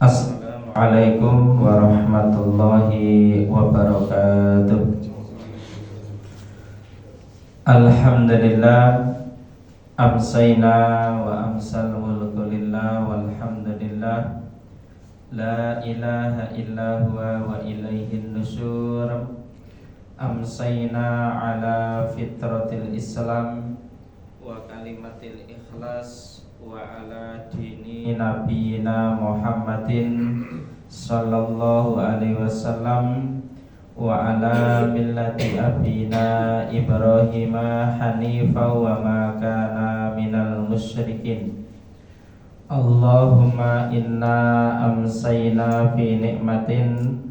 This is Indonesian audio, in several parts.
Assalamualaikum warahmatullahi wabarakatuh. Alhamdulillah, amsayna wa amsal mulku lillah walhamdulillah, la ilaha illa huwa wa ilaihin nusyur. Amsayna ala fitratil Islam wa kalimatil ikhlas wa ala dini nabiyina Muhammadin sallallahu alaihi wasallam wa ala millati abina Ibrahim hanifa wa ma kana minal musyrikin. Allahumma inna amsayna fi ni'matin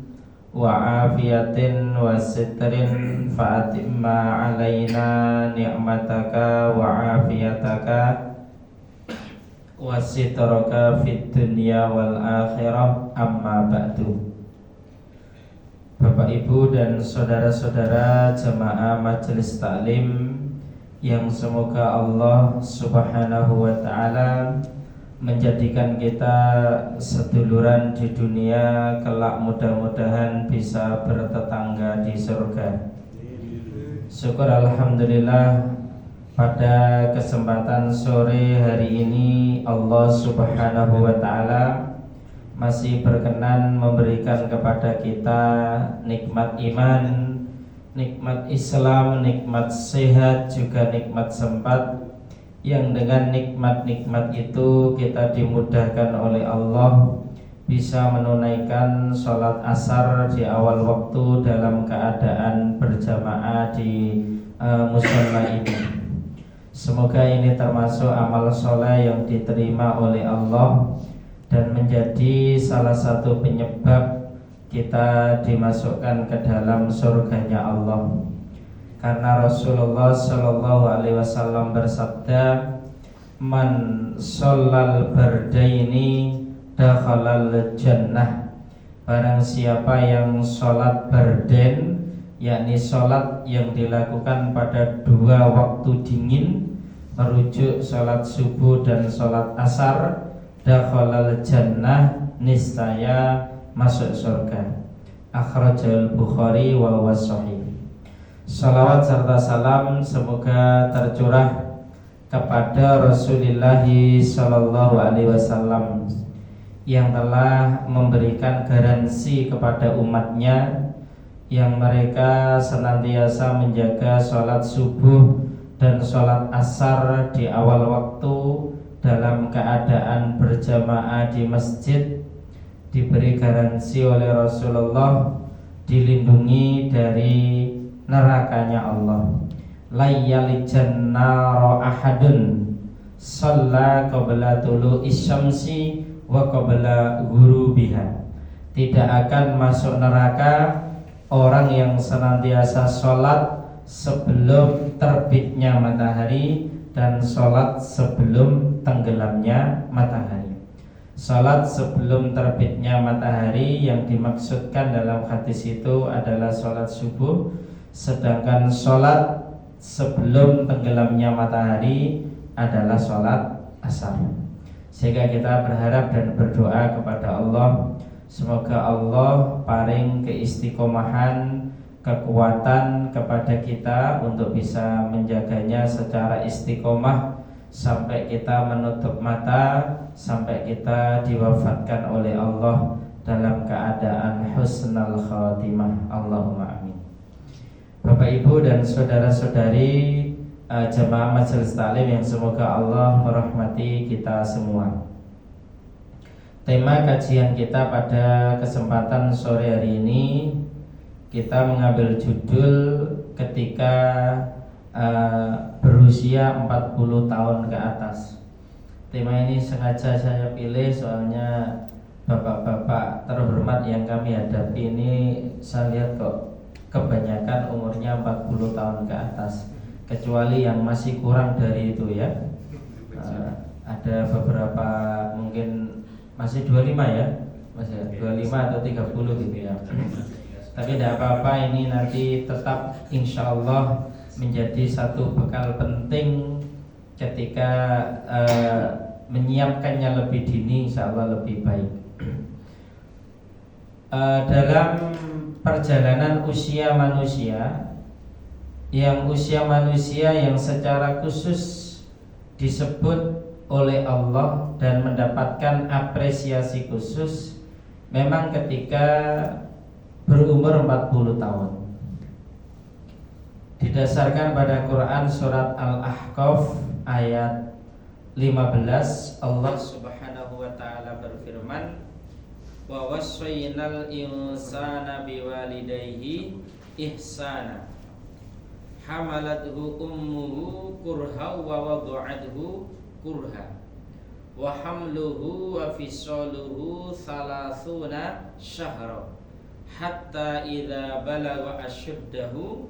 wa afiyatin wa sitrin fa atimma alaina ni'mataka wa afiyataka wa sitraka fid dunya wal akhirah, amma ba'du. Bapak Ibu dan saudara-saudara jemaah majelis taklim yang semoga Allah Subhanahu wa taala menjadikan kita seduluran di dunia, kelak mudah-mudahan bisa bertetangga di surga. Syukur alhamdulillah, pada kesempatan sore hari ini Allah Subhanahu wa taala masih berkenan memberikan kepada kita nikmat iman, nikmat Islam, nikmat sehat, juga nikmat sempat, yang dengan nikmat-nikmat itu kita dimudahkan oleh Allah bisa menunaikan sholat asar di awal waktu dalam keadaan berjamaah di mushola ini. Semoga ini termasuk amal soleh yang diterima oleh Allah dan menjadi salah satu penyebab kita dimasukkan ke dalam surganya Allah. Karena Rasulullah Shallallahu Alaihi Wasallam bersabda, "Man sholal bardaini dakhalal jannah." Barang siapa yang sholat barden, yakni sholat yang dilakukan pada dua waktu dingin, merujuk sholat subuh dan sholat asar, dakhalal jannah, niscaya masuk surga. Akhrajal Bukhari wa huwa sahih. Salawat serta salam semoga tercurah kepada Rasulullah sallallahu alaihi wasallam yang telah memberikan garansi kepada umatnya yang mereka senantiasa menjaga sholat subuh dan sholat asar di awal waktu dalam keadaan berjamaah di masjid, diberi garansi oleh Rasulullah dilindungi dari nerakanya Allah. Layyali jannara ahadun shalla qabla tulu'i syamsi wa qabla ghurubiha. Tidak akan masuk neraka orang yang senantiasa sholat sebelum terbitnya matahari dan sholat sebelum tenggelamnya matahari. Sholat sebelum terbitnya matahari yang dimaksudkan dalam hadis itu adalah sholat subuh, sedangkan sholat sebelum tenggelamnya matahari adalah sholat asar. Sehingga kita berharap dan berdoa kepada Allah, semoga Allah paring keistiqomahan, kekuatan kepada kita untuk bisa menjaganya secara istiqomah sampai kita menutup mata, sampai kita diwafatkan oleh Allah dalam keadaan husnul khatimah. Allahumma amin. Bapak Ibu dan saudara-saudari jemaah majelis taklim yang semoga Allah merahmati kita semua. Tema kajian kita pada kesempatan sore hari ini, kita mengambil judul ketika berusia 40 tahun ke atas. Tema ini sengaja saya pilih soalnya bapak-bapak terhormat yang kami hadapi ini saya lihat kok kebanyakan umurnya 40 tahun ke atas, kecuali yang masih kurang dari itu ya. Ada beberapa mungkin masih 25 ya, masih 25 atau 30 gitu ya. Tapi tidak apa-apa, ini nanti tetap insya Allah menjadi satu bekal penting ketika menyiapkannya lebih dini, insya Allah lebih baik. dalam perjalanan usia manusia, yang usia manusia yang secara khusus disebut oleh Allah dan mendapatkan apresiasi khusus memang ketika berumur 40 tahun. Didasarkan pada Quran surat Al-Ahqaf ayat 15, Allah Subhanahu wa taala berfirman, wa wassaynal insana biwalidayhi ihsana hamalathu ummuhu kurha wa wada'athu kurha wa hamluhu wa fisaluhu thalathuna syahra hatta idza balagha ashuddahu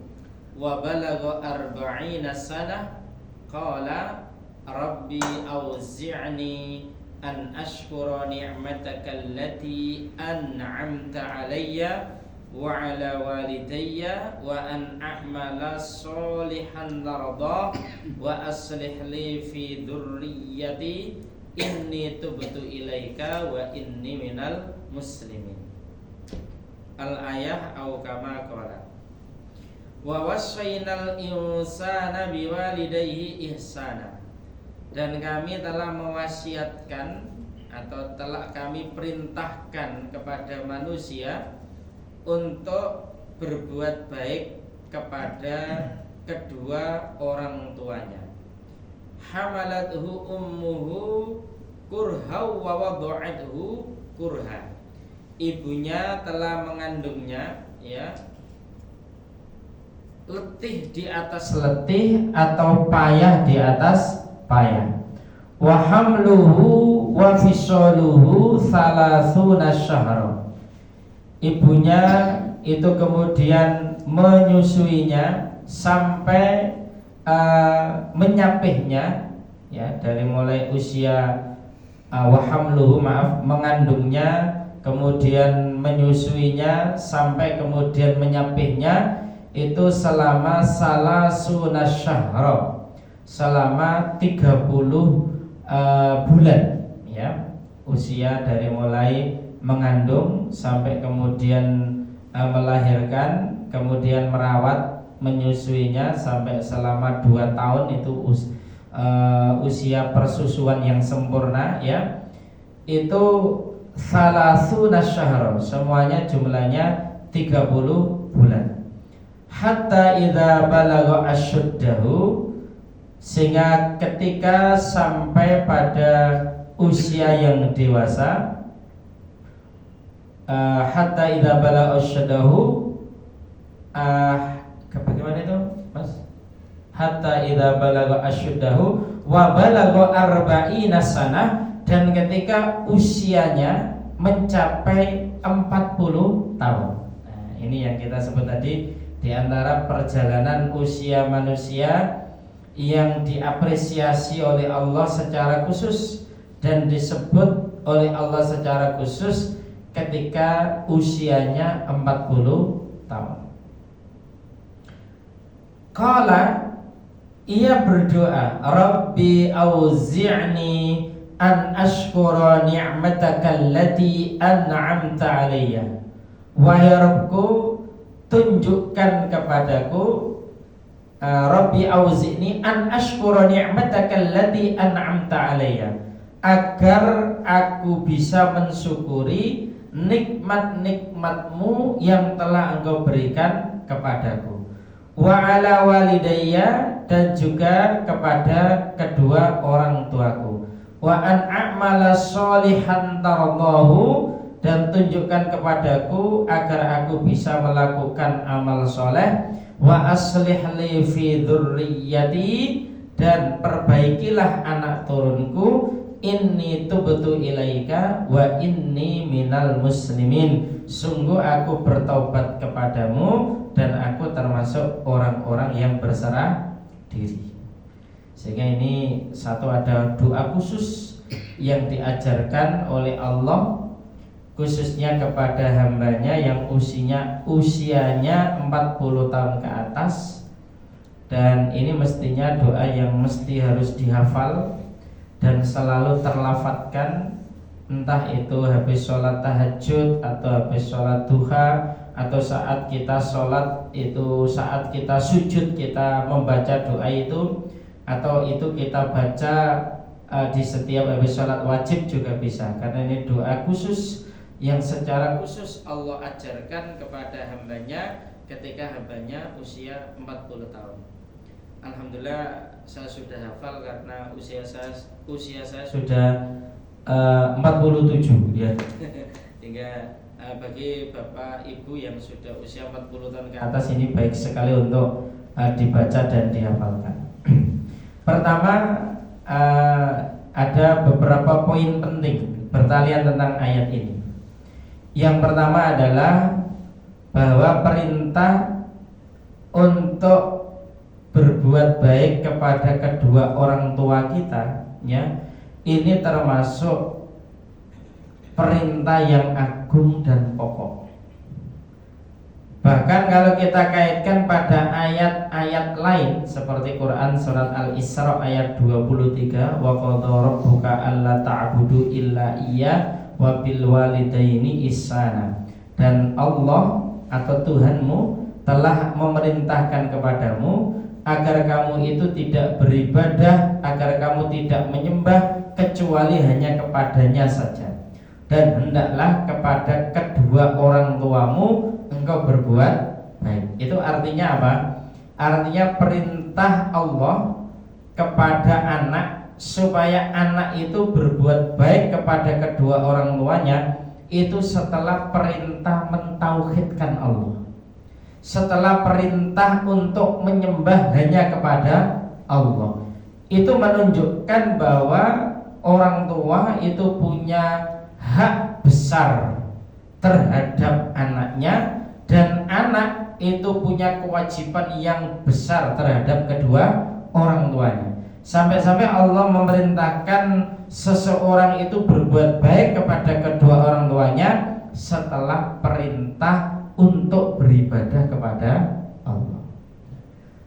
wa balagha arba'ina sanah qala rabbi awzi'ni an ashkura ni'mataka allati an'amta alayya wa ala walidayya wa an a'mala sholihan tardah wa aslih li fi dhurriyyati inni tubtu ilaika wa inni minal muslimin. Al-ayah au kama qala wa wassaynal insana biwalidayhi ihsana, dan kami telah mewasiatkan atau telah kami perintahkan kepada manusia untuk berbuat baik kepada kedua orang tuanya. Hamalathu ummuhu kurha wa wada'athu kurha, ibunya telah mengandungnya, ya, letih di atas letih atau payah di atas payah. Wa hamluhu wa fisaluhu thalathuna syahra, ibunya itu kemudian menyusuinya sampai menyapihnya, ya, dari mulai usia wa hamluhu, mengandungnya, kemudian menyusuinya sampai kemudian menyapihnya, itu selama salasuna syahra, selama 30 bulan, ya, usia dari mulai mengandung sampai kemudian melahirkan, kemudian merawat menyusuinya sampai selama 2 tahun, itu usia persusuan yang sempurna, ya, itu salasuna syahra, semuanya jumlahnya 30 bulan. Hatta idza balagha asyuddahu, sehingga ketika sampai pada usia yang dewasa, hatta idza balagha asyuddahu, bagaimana itu, Mas? Hatta idza balagha asyuddahu wa balagha arba'ina sanah, dan ketika usianya mencapai 40 tahun. Nah, ini yang kita sebut tadi, di antara perjalanan usia manusia yang diapresiasi oleh Allah secara khusus dan disebut oleh Allah secara khusus ketika usianya 40 tahun. Qala, ia berdoa, Rabbi auzi'ni an ashkura ni'mataka allati an'amta alayya, wahai Rabbku, tunjukkan kepadaku, Rabbi auzi'ni an ashkura ni'mataka allati an'amta alayya, agar aku bisa mensyukuri nikmat-nikmatmu yang telah engkau berikan kepadaku, wa ala walidayya, dan juga kepada kedua orang tuaku, wa an a'mala sholihan tardahu, dan tunjukkan kepadaku agar aku bisa melakukan amal soleh, wa aslih li fi dzurriyyati, dan perbaikilah anak turunku, inni tubtu ilaika wa inni minal muslimin, sungguh aku bertaubat kepadamu dan aku termasuk orang-orang yang berserah diri. Sehingga ini satu, ada doa khusus yang diajarkan oleh Allah khususnya kepada hambanya yang usianya 40 tahun ke atas, dan ini mestinya doa yang mesti harus dihafal dan selalu terlafadzkan entah itu habis sholat tahajud atau habis sholat duha, atau saat kita sholat itu, saat kita sujud kita membaca doa itu, atau itu kita baca di setiap habis sholat wajib juga bisa, karena ini doa khusus yang secara khusus Allah ajarkan kepada hambanya ketika hambanya usia 40 tahun. Alhamdulillah saya sudah hafal karena usia saya sudah 47 ya. Hingga bagi bapak ibu yang sudah usia 40 tahun ke atas ini baik sekali untuk dibaca dan dihafalkan. Pertama, ada beberapa poin penting pertalian tentang ayat ini. Yang pertama adalah bahwa perintah untuk berbuat baik kepada kedua orang tua kita, ya, ini termasuk perintah yang agung dan pokok. Bahkan kalau kita kaitkan pada ayat-ayat lain seperti Quran surat Al-Isra ayat 23, wa qadha rabbuka alla ta'budu illa iyyah wa bil walidaini ihsana. Dan Allah atau Tuhanmu telah memerintahkan kepadamu agar kamu itu tidak beribadah, agar kamu tidak menyembah kecuali hanya kepadanya saja, dan hendaklah kepada kedua orang tuamu engkau berbuat baik. Itu artinya apa? Artinya perintah Allah kepada anak supaya anak itu berbuat baik kepada kedua orang tuanya itu setelah perintah mentauhidkan Allah, setelah perintah untuk menyembah hanya kepada Allah. Itu menunjukkan bahwa orang tua itu punya hak besar terhadap anaknya, dan anak itu punya kewajiban yang besar terhadap kedua orang tuanya. Sampai-sampai Allah memerintahkan seseorang itu berbuat baik kepada kedua orang tuanya setelah perintah untuk beribadah kepada Allah.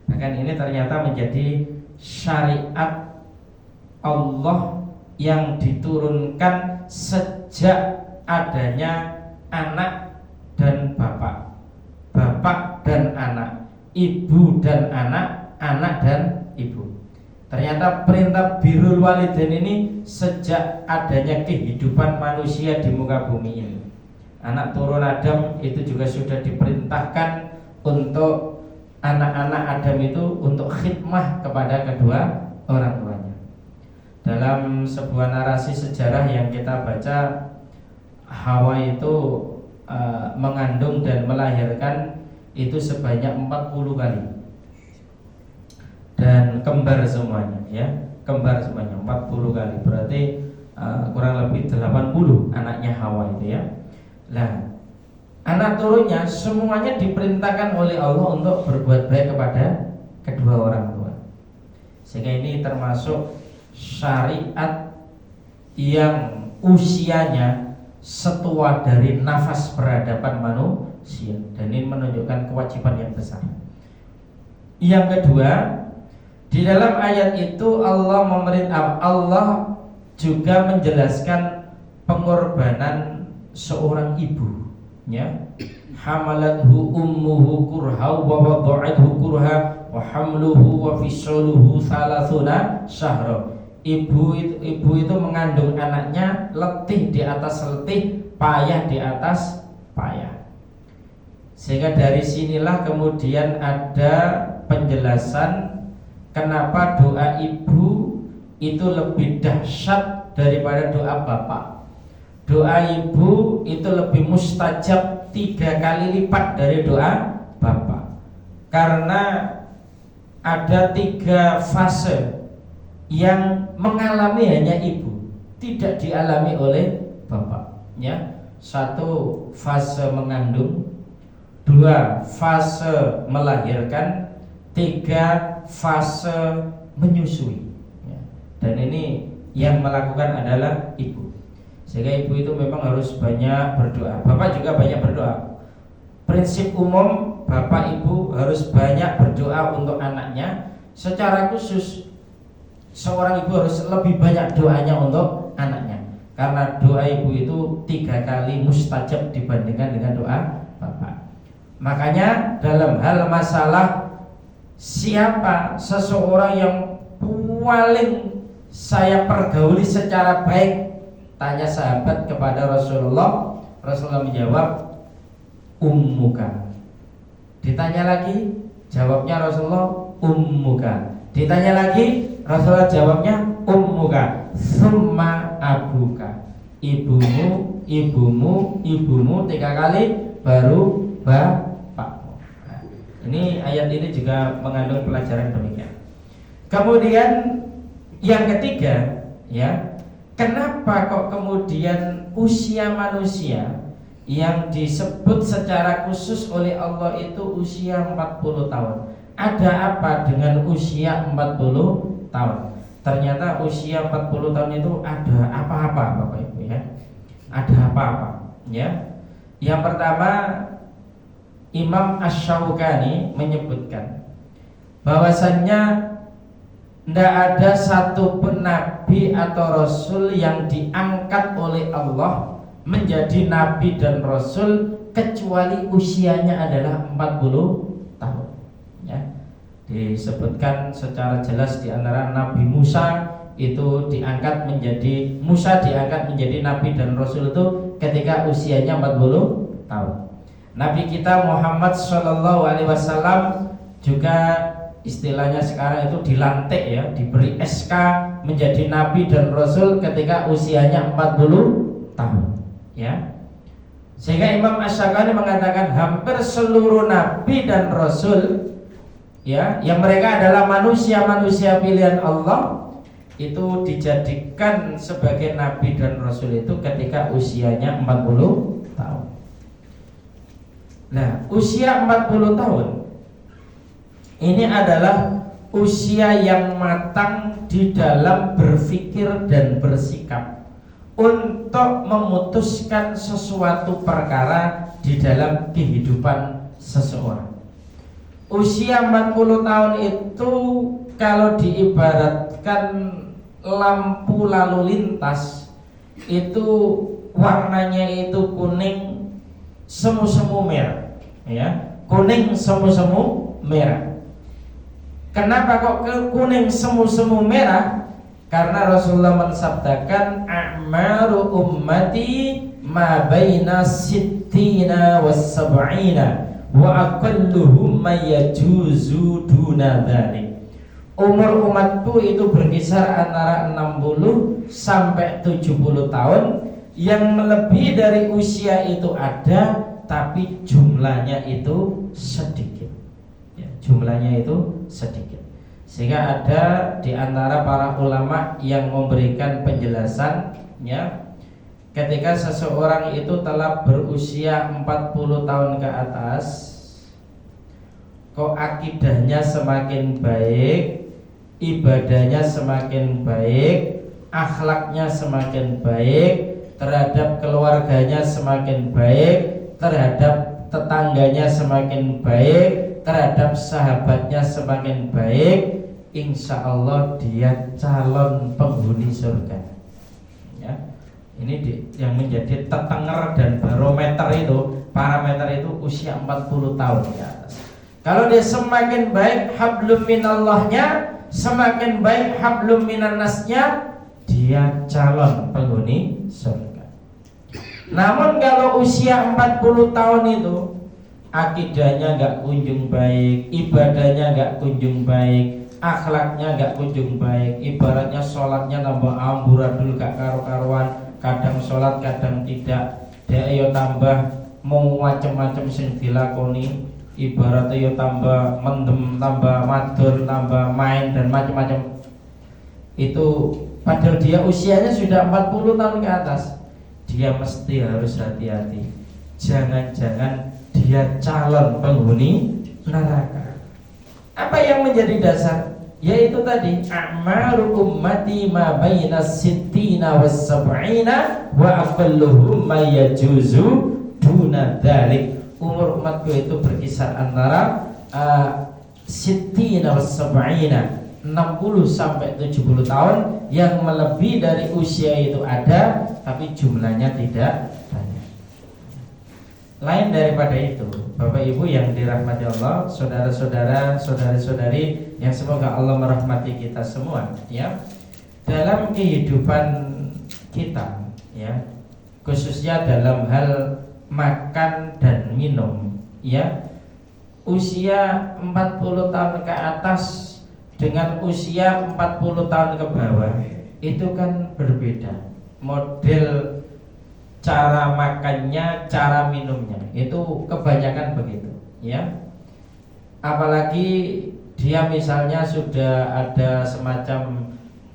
Bahkan ini ternyata menjadi syariat Allah yang diturunkan sejak adanya anak dan bapak, bapak dan anak, ibu dan anak, anak dan ibu. Ternyata perintah birrul walidain ini sejak adanya kehidupan manusia di muka bumi ini. Anak turun Adam itu juga sudah diperintahkan untuk anak-anak Adam itu untuk khidmah kepada kedua orang tuanya. Dalam sebuah narasi sejarah yang kita baca, Hawa itu mengandung dan melahirkan itu sebanyak 40 kali. Dan kembar semuanya, ya, kembar semuanya 40 kali. Berarti kurang lebih 80 anaknya Hawa itu, ya. Nah, anak turunnya semuanya diperintahkan oleh Allah untuk berbuat baik kepada kedua orang tua. Sehingga ini termasuk syariat yang usianya setua dari nafas peradaban manusia, dan ini menunjukkan kewajiban yang besar. Yang kedua, di dalam ayat itu Allah juga menjelaskan pengorbanan seorang ibu, ya. Hamalathu ummuhu kurha wa wada'athu kurha wa hamluhu wa fisaluhu 30 syahra. Ibu itu mengandung anaknya letih di atas letih, payah di atas payah. Sehingga dari sinilah kemudian ada penjelasan kenapa doa ibu itu lebih dahsyat daripada doa bapak. Doa ibu itu lebih mustajab 3 kali lipat dari doa bapak, karena ada 3 fase yang mengalami hanya ibu, tidak dialami oleh bapak, ya. 1 fase mengandung, 2 fase melahirkan, 3 fase menyusui, ya. Dan ini yang melakukan adalah ibu. Sehingga ibu itu memang harus banyak berdoa. Bapak juga banyak berdoa. Prinsip umum bapak ibu harus banyak berdoa untuk anaknya. Secara khusus seorang ibu harus lebih banyak doanya untuk anaknya. Karena doa ibu itu 3 kali mustajab dibandingkan dengan doa bapak. Makanya dalam hal masalah siapa seseorang yang paling saya pergauli secara baik, tanya sahabat kepada Rasulullah. Rasulullah menjawab, ummuka. Ditanya lagi, jawabnya Rasulullah, ummuka. Ditanya lagi, Rasulullah jawabnya, ummuka. Summa abuka. Ibumu, ibumu, ibumu 3 kali, baru bapakmu. Nah, ini ayat ini juga mengandung pelajaran demikian. Kemudian yang ketiga, ya, kenapa kok kemudian usia manusia yang disebut secara khusus oleh Allah itu usia 40 tahun? Ada apa dengan usia 40 tahun? Ternyata usia 40 tahun itu ada apa-apa Bapak Ibu ya. Ada apa-apa ya. Yang pertama, Imam Asy-Syaukani menyebutkan bahwasannya tidak ada satupun nabi atau rasul yang diangkat oleh Allah menjadi nabi dan rasul kecuali usianya adalah 40 tahun ya. Disebutkan secara jelas di antara Nabi Musa itu diangkat menjadi nabi dan rasul itu ketika usianya 40 tahun. Nabi kita Muhammad SAW juga istilahnya sekarang itu dilantik ya, diberi SK menjadi nabi dan rasul ketika usianya 40 tahun ya. Sehingga Imam Asy-Syaukani mengatakan hampir seluruh nabi dan rasul ya, yang mereka adalah manusia-manusia pilihan Allah, itu dijadikan sebagai nabi dan rasul itu ketika usianya 40 tahun. Nah, usia 40 tahun ini adalah usia yang matang di dalam berpikir dan bersikap untuk memutuskan sesuatu perkara di dalam kehidupan seseorang. Usia 40 tahun itu kalau diibaratkan lampu lalu lintas, itu warnanya itu kuning semu-semu merah ya, kuning semu-semu merah. Kenapa kok kuning semu-semu merah? Karena Rasulullah mensabdakan a'maru ummati ma baina sittina was sab'ina wa aqalluhum may yajuzu duna dzalik. Umur umatku itu berkisar antara 60 sampai 70 tahun. Yang melebihi dari usia itu ada, tapi jumlahnya itu sedikit ya, jumlahnya itu sedikit. Sehingga ada di antara para ulama yang memberikan penjelasan ya, ketika seseorang itu telah berusia 40 tahun ke atas, kok akidahnya semakin baik, ibadahnya semakin baik, akhlaknya semakin baik, terhadap keluarganya semakin baik, terhadap tetangganya semakin baik, terhadap sahabatnya semakin baik, insya Allah dia calon penghuni surga ya. Ini yang menjadi tetenger dan barometer itu, parameter itu usia 40 tahun di atas. Kalau dia semakin baik hablum minallahnya, semakin baik hablum minannasnya, dia calon penghuni surga. Namun kalau usia 40 tahun itu akidahnya gak kunjung baik, ibadahnya gak kunjung baik, akhlaknya gak kunjung baik, ibaratnya sholatnya tambah amburadul gak karu-karuan, kadang sholat kadang tidak, dia yo tambah mau macem-macem sing dilakoni, ibaratnya yo tambah mendem, tambah madur, tambah main dan macam-macam. Itu padahal dia usianya sudah 40 tahun ke atas. Dia mesti harus hati-hati, jangan-jangan dia calon penghuni neraka. Apa yang menjadi dasar? Yaitu tadi a'maru ummati ma baina sittina was sab'ina wa aqalluhum may yajuzu duna dzalik. Umur umatku itu berkisar antara sittina was sab'ina, 60 sampai 70 tahun, yang melebihi dari usia itu ada, tapi jumlahnya tidak banyak. Lain daripada itu, Bapak Ibu yang dirahmati Allah, saudara-saudara, saudari-saudari yang semoga Allah merahmati kita semua, ya. Dalam kehidupan kita, ya, khususnya dalam hal makan dan minum, ya, usia 40 tahun ke atas dengan usia 40 tahun ke bawah itu kan berbeda. Model cara makannya, cara minumnya itu kebanyakan begitu, ya. Apalagi dia misalnya sudah ada semacam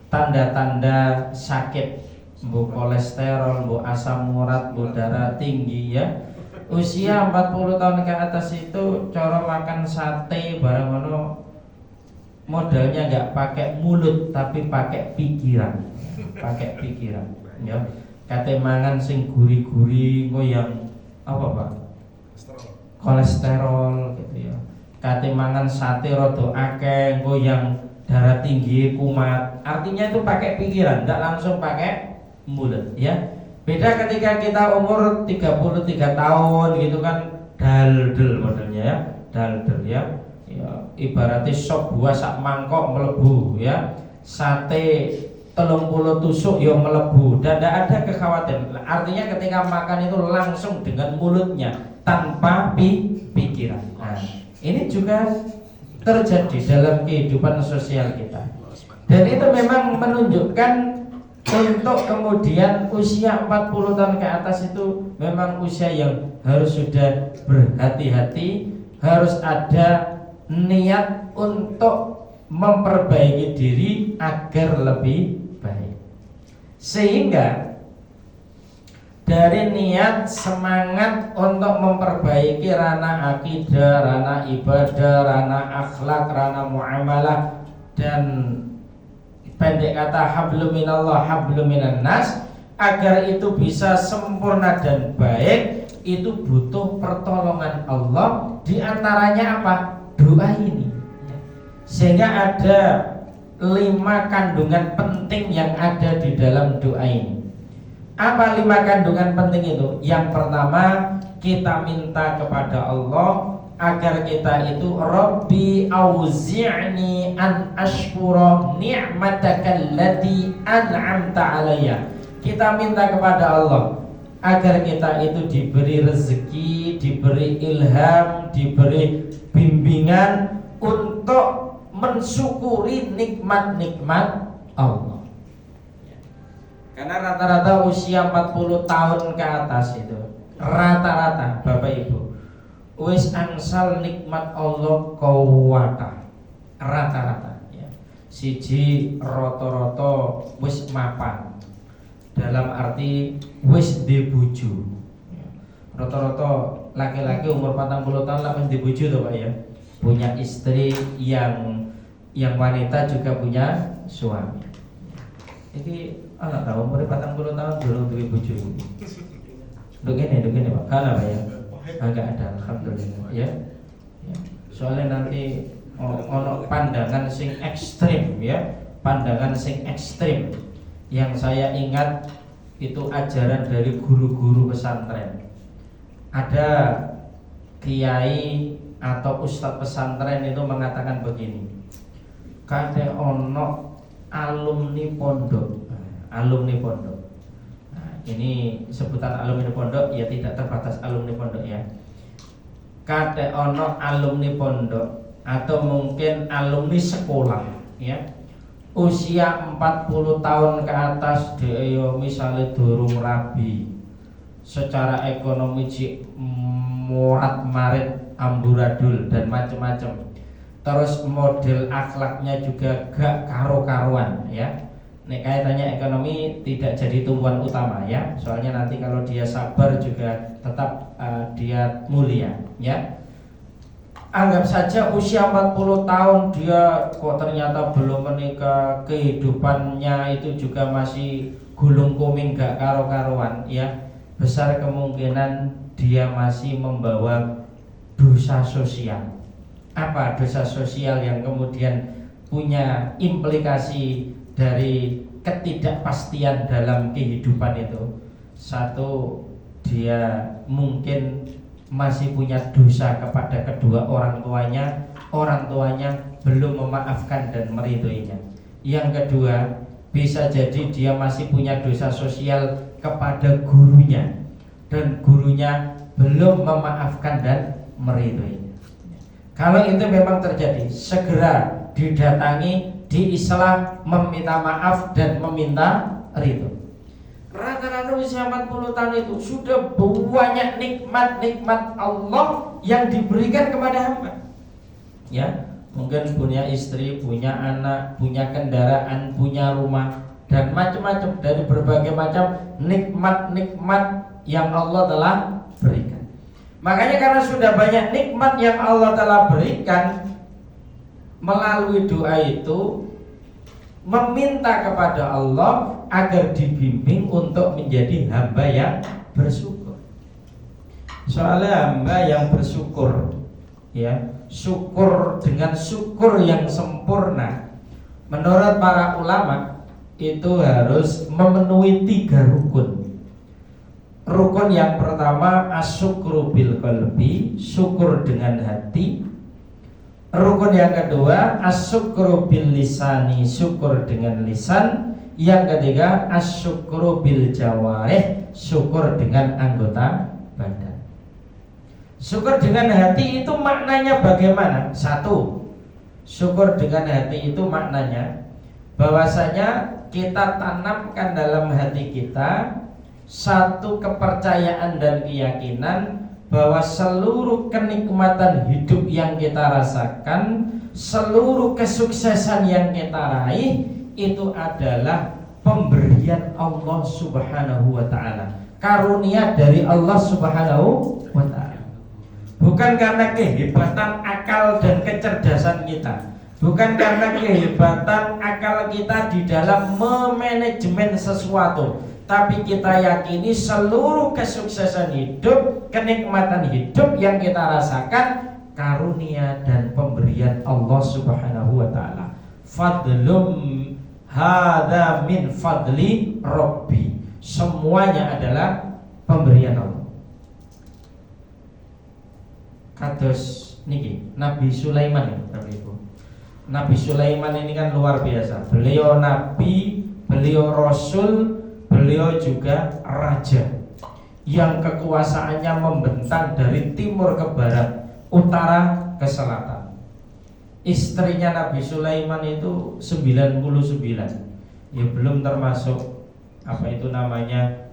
tanda-tanda sakit, bu kolesterol, bu asam urat, bu darah tinggi, ya. Usia 40 tahun ke atas itu cara makan sate barang ngono modalnya nggak pakai mulut tapi pakai pikiran, ya. Kate mangan sing gurih-gurih kok yang apa Pak? Kolesterol gitu, ya. Kate mangan sate rada akeh kok yang darah tinggi, kumat. Artinya itu pakai pikiran, nggak langsung pakai mulut, ya. Beda ketika kita umur 33 tahun gitu kan, daldel modelnya, ya. Daldel, ya. Ibaratnya sop buah sak mangkok melebu, ya. Sate 30 tusuk yang melebu dan tidak ada kekhawatiran. Artinya ketika makan itu langsung dengan mulutnya tanpa pikiran. Nah, ini juga terjadi dalam kehidupan sosial kita. Dan itu memang menunjukkan untuk kemudian usia 40 tahun ke atas itu memang usia yang harus sudah berhati-hati, harus ada niat untuk memperbaiki diri agar lebih baik. Sehingga dari niat semangat untuk memperbaiki ranah akidah, ranah ibadah, ranah akhlak, ranah muamalah, dan pendek kata hablum minallah hablum minan nas, agar itu bisa sempurna dan baik, itu butuh pertolongan Allah. Di antaranya apa? Doa ini. Sehingga ada 5 kandungan penting yang ada di dalam doa ini. Apa 5 kandungan penting itu? Yang pertama, kita minta kepada Allah agar kita itu Rabbi auzi'ni an ashkura ni'mataka allati an'amta alayya. Kita minta kepada Allah agar kita itu diberi rezeki, diberi ilham, diberi bimbingan untuk mensyukuri nikmat-nikmat Allah. Karena rata-rata usia 40 tahun ke atas itu rata-rata Bapak Ibu wis angsal nikmat Allah kuwata rata-rata, ya. Siji rata-rata wis mapan, dalam arti wis di bojo, ya. Rata-rata laki-laki umur 40 tahun lah wis di bojo tuh Pak, ya. Punya istri yang wanita juga punya suami. Jadi anak tahu umur 40 tahun belum duwe bojo. Nduk kene Pak. Ana Pak, ya. Agak ada, alhamdulillah, ya. Soalnya nanti ono pandangan sing ekstrim, ya. Pandangan sing ekstrim yang saya ingat itu ajaran dari guru-guru pesantren. Ada kiai atau ustadz pesantren itu mengatakan begini, kate ono alumni pondok. Nah, ini sebutan alumni pondok ya tidak terbatas alumni pondok, ya. Kate ono alumni pondok atau mungkin alumni sekolah, ya. Usia 40 tahun ke atas dia misalnya durung rabi, secara ekonomi morat marit amburadul dan macam-macam. Terus model akhlaknya juga gak karu-karuan, ya. Nek kaitannya ekonomi tidak jadi tumpuan utama, ya. Soalnya nanti kalau dia sabar juga tetap dia mulia, ya. Anggap saja usia 40 tahun dia kok ternyata belum menikah, kehidupannya itu juga masih gulung kuming gak karu-karuan, ya. Besar kemungkinan dia masih membawa dosa sosial. Apa dosa sosial yang kemudian punya implikasi dari ketidakpastian dalam kehidupan itu. Satu, dia mungkin masih punya dosa kepada kedua orang tuanya belum memaafkan dan meridhoinya. Yang kedua, bisa jadi dia masih punya dosa sosial kepada gurunya dan gurunya belum memaafkan dan meridhoinya. Kalau itu memang terjadi, segera didatangi, diislah, meminta maaf dan meminta ridho. Rata-rata usia 40 tahun itu sudah banyak nikmat-nikmat Allah yang diberikan kepada hamba. Ya, mungkin punya istri, punya anak, punya kendaraan, punya rumah, dan macam-macam dari berbagai macam nikmat-nikmat yang Allah telah berikan. Makanya karena sudah banyak nikmat yang Allah telah berikan, melalui doa itu meminta kepada Allah agar dibimbing untuk menjadi hamba yang bersyukur. Soalnya hamba yang bersyukur, ya, syukur dengan syukur yang sempurna, menurut para ulama itu harus memenuhi 3 rukun. Rukun yang pertama asyukru bil qalbi, syukur dengan hati. Rukun yang kedua asyukru bil lisani, syukur dengan lisan. Yang ketiga asyukru bil jawarih, syukur dengan anggota badan. Syukur dengan hati itu maknanya bagaimana? Satu, syukur dengan hati itu maknanya bahwasanya kita tanamkan dalam hati kita satu kepercayaan dan keyakinan bahwa seluruh kenikmatan hidup yang kita rasakan, seluruh kesuksesan yang kita raih itu adalah pemberian Allah Subhanahu wa ta'ala, karunia dari Allah Subhanahu wa ta'ala. Bukan karena kehebatan akal dan kecerdasan kita, bukan karena kehebatan akal kita di dalam memanajemen sesuatu, tapi kita yakini seluruh kesuksesan hidup, kenikmatan hidup yang kita rasakan karunia dan pemberian Allah Subhanahu wa ta'ala. Fadlum hadza min fadli Rabbi. Semuanya adalah pemberian Allah. Kados niki Nabi Sulaiman ya, Bapak Ibu. Nabi Sulaiman ini kan luar biasa. Beliau nabi, beliau rasul, beliau juga raja yang kekuasaannya membentang dari timur ke barat, utara ke selatan. Istrinya Nabi Sulaiman itu 99. Ya belum termasuk apa itu namanya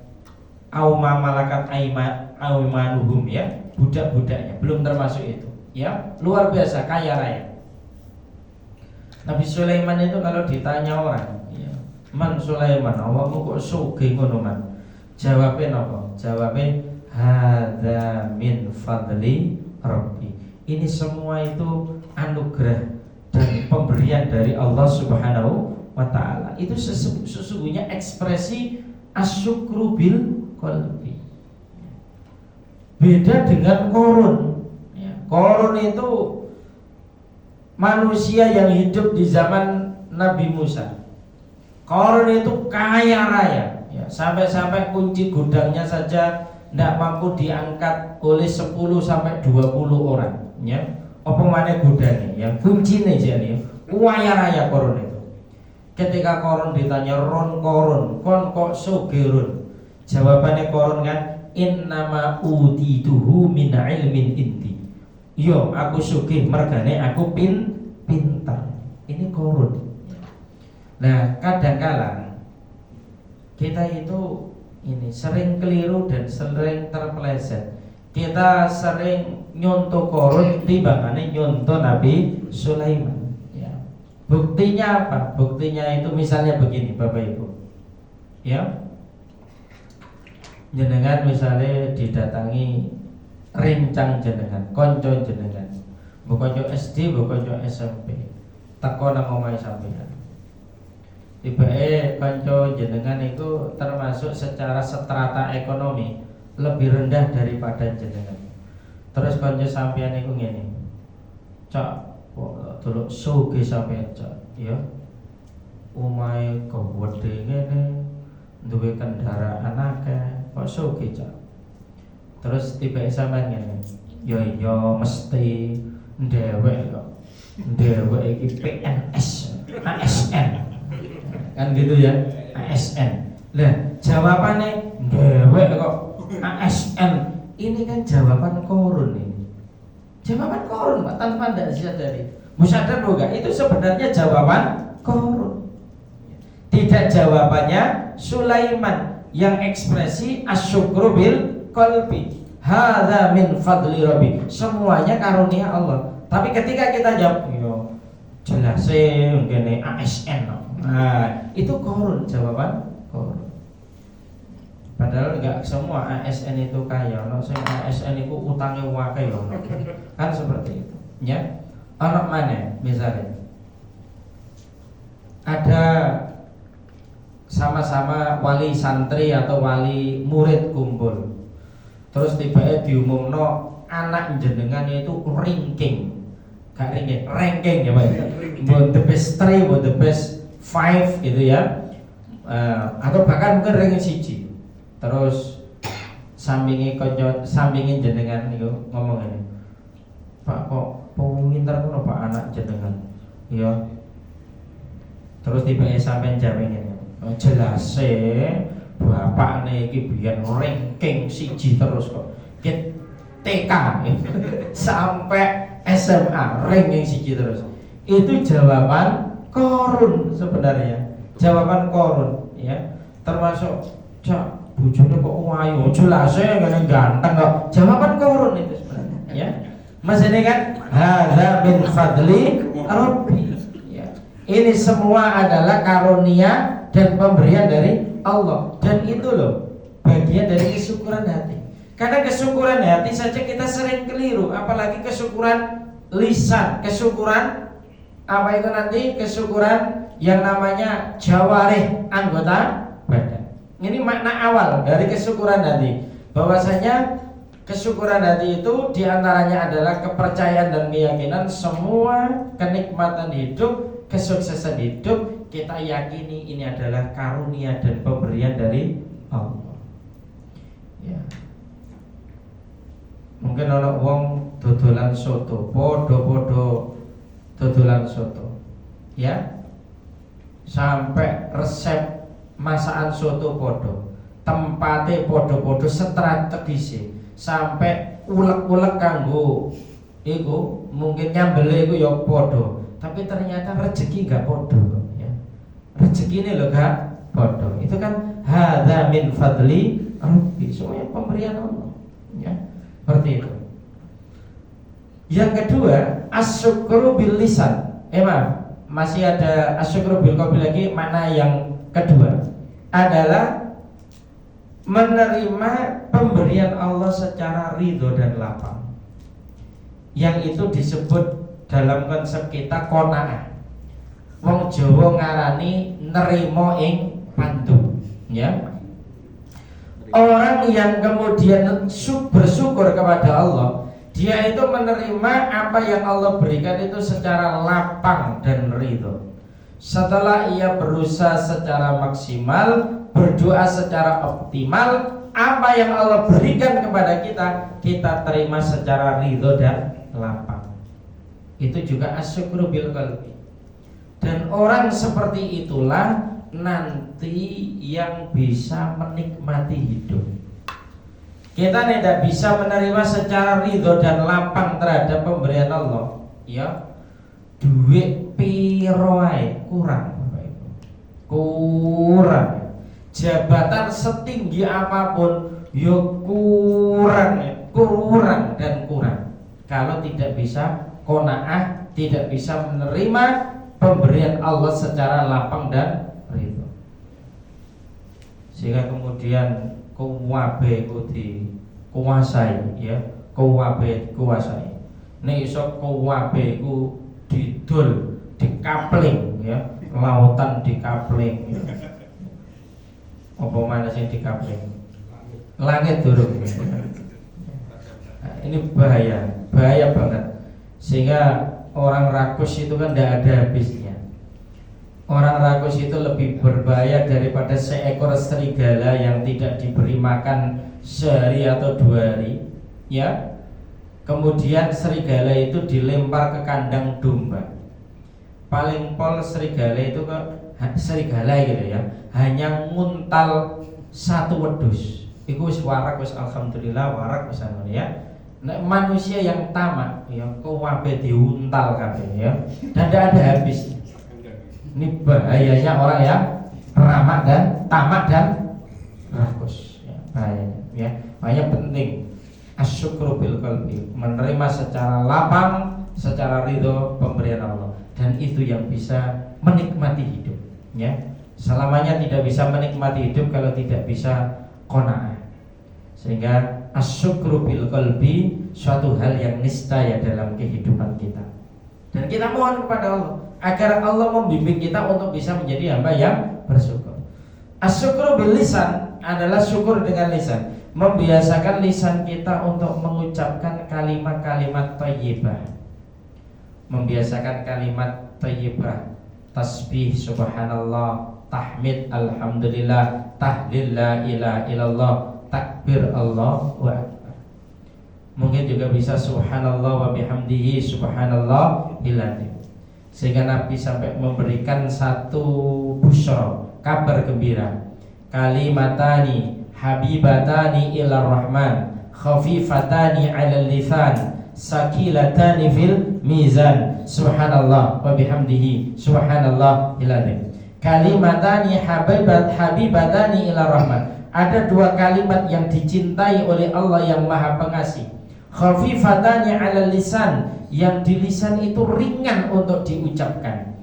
auma malakat aimanuhum ya, budak-budaknya, belum termasuk itu. Ya, luar biasa kaya raya. Nabi Sulaiman itu kalau ditanya orang, ya, Man Sulaiman, awakmu kok sugih ngono man? Jawabnya apa? Jawabnya hadza min fadli Rabbi. Ini semua itu anugerah dan pemberian dari Allah Subhanahu wa ta'ala. Itu sesungguhnya ekspresi asyukru bil qalbi. Beda dengan Korun ya. Korun itu manusia yang hidup di zaman Nabi Musa. Korun itu kaya raya ya. Sampai-sampai kunci gudangnya saja tidak mampu diangkat oleh 10 sampai 20 orang ya. Apa mana gudangnya yang kuncinya jadi kaya raya Korun itu. Ketika Korun ditanya Korun kon kok sugih? Jawabannya Korun kan innama utituhu min ilmin inti. Yo aku sugih mergane aku pintar. Ini Korun. Nah kadang-kala kita itu ini sering keliru dan sering terpeleset. Kita sering nyontoh Korun timbangane nyontoh Nabi Sulaiman. Buktinya apa? Buktinya itu misalnya begini Bapak Ibu ya, jenengan misalnya didatangi rencang jenengan, konco jenengan, bukonco SD, bukonco SMP, teko nang omahe sampeyan. Tiba-tiba konco jenengan itu termasuk secara strata ekonomi lebih rendah daripada jenengan. Terus konco sampeyan itu ngene, Cok, tuluk sugih sampeyan Cok. ya omahe gede ngene, duwe kendaraan akeh, kok sugih cak. Terus tiba sampean ngene, ya iya mesti ndewek kok. Ndewek iki PNS, ASN. Kan gitu ya, ASN. Lah, jawabannya ndewek kok ASN. Ini kan jawaban korun ini. Jawaban korun, Pak, tanpa Anda disadari. Musadar enggak? Itu sebenarnya jawaban korun. Tidak jawabannya Sulaiman yang ekspresi asyukru bil qalbi. Hadza min fadli rabbi. Semuanya karunia Allah. Tapi ketika kita jawab, yo jelas ngene ASN. Nah, itu korun, jawaban korun. Padahal enggak semua ASN itu kaya. Ono sing ASN itu utangnya wae yo. Kan seperti itu, ya. Ono mana misalnya ada sama-sama wali santri atau wali murid kumpul. Terus tiba-tiba diumumno anak jenengan itu ranking. Gak ranking ya Pak. Buat the best 3, buat the best 5 gitu ya. Atau bahkan mungkin ranking 1. Terus sampingin jenengan niku ngomong ini. Pak kok pinter ngono Pak anak jenengan. Ya. Terus tiba-tiba sampean jawab ngene. Jelas bapak niki biyen ranking 1 terus kok. TK sampai SMA ranking 1 terus. Itu jawaban korun sebenarnya. Jawaban korun ya. Termasuk cak bojone kok ayu, jelas ngene ganteng kok. Jawaban korun itu sebenarnya ya. Maksudnya kan hadza min fadli rabbi ya. Ini semua adalah karunia dan pemberian dari Allah. Dan itu loh bagian dari kesyukuran hati. Karena kesyukuran hati saja kita sering keliru, apalagi kesyukuran lisan, kesyukuran apa itu nanti kesyukuran yang namanya jawarih, anggota badan. Ini makna awal dari kesyukuran hati. Bahwasanya kesyukuran hati itu diantaranya adalah kepercayaan dan keyakinan semua kenikmatan hidup, kesuksesan hidup kita yakini ini adalah karunia dan pemberian dari Allah. Ya. Mungkin orang wong dodolan soto, podo-podo dodolan soto, ya, sampai resep masakan soto podo, tempatnya podo-podo, strategisi, sampai ulek-ulek kanggo, iku mungkin nyambel iku ya podo, tapi ternyata rezeki gak podo, ya, rezeki ini loh gak podo. Itu kan hadza min fadli rabbi, semuanya pemberian Allah, ya. Seperti itu. Yang kedua, asyukru bil lisan. Masih ada asyukru bil qalbi lagi. Makna yang kedua adalah menerima pemberian Allah secara ridho dan lapang. Yang itu disebut dalam konsep kita qanaah. Wong Jawa ngarani nerimo ing pandu, ya. Orang yang kemudian bersyukur kepada Allah, dia itu menerima apa yang Allah berikan itu secara lapang dan ridho. Setelah ia berusaha secara maksimal, berdoa secara optimal, apa yang Allah berikan kepada kita, kita terima secara ridho dan lapang. Itu juga asyukru bil qalbi. Dan orang seperti itulah nanti yang bisa menikmati hidup. Kita tidak bisa menerima secara ridho dan lapang terhadap pemberian Allah, ya. Duit piro ae kurang, Bapak Ibu. Kurang. Jabatan setinggi apapun ya kurang dan kurang. Kalau tidak bisa qanaah, tidak bisa menerima pemberian Allah secara lapang dan ridho. Sehingga kemudian kuwabe iku dikuasai, ya, kuwabe dikuasai. Nek iso kuwabe iku didol, dikapling, ya, lautan dikapling, ya. Apa mana sing dikapling? Langit durung. Nah, ini bahaya banget. Sehingga orang rakus itu kan tidak ada habisnya. Orang rakus itu lebih berbahaya daripada seekor serigala yang tidak diberi makan sehari atau 2 hari, ya. Kemudian serigala itu dilempar ke kandang domba. Paling pol serigala itu serigala gitu ya, hanya nguntal 1 wedhus. Iku wis warak, wis alhamdulillah warak wis ngono ya. Nek manusia yang tamak ya kabeh diuntal kabeh ya. Dan tidak ada habis. Ini bahayanya orang yang ramah dan tamak dan rakus ya, bahayanya ya. Makanya penting asyukru bil qalbi, menerima secara lapang, secara ridho pemberian Allah, dan itu yang bisa menikmati hidup ya. Selamanya tidak bisa menikmati hidup kalau tidak bisa qanaah. Sehingga asyukru bil qalbi suatu hal yang niscaya dalam kehidupan kita. Dan kita mohon kepada Allah agar Allah membimbing kita untuk bisa menjadi hamba yang bersyukur. Asyukru bil lisan adalah syukur dengan lisan, membiasakan lisan kita untuk mengucapkan kalimat-kalimat thayyibah. Membiasakan kalimat thayyibah, tasbih subhanallah, tahmid alhamdulillah, tahlil la ilaha illallah, takbir Allahu akbar. Mungkin juga bisa subhanallah wa bihamdihi subhanallah iladzim. Sehingga Nabi sampai memberikan satu busyra, kabar gembira. Kalimatani habibatani ila rahman, khafifatani 'alal lisan, sakilatani fil mizan, subhanallah wa bihamdihi subhanallah iladzim. Kalimatani habibatani ila rahman. Ada 2 kalimat yang dicintai oleh Allah yang Maha Pengasih. Khafifatani 'alal lisan, yang di lisan itu ringan untuk diucapkan.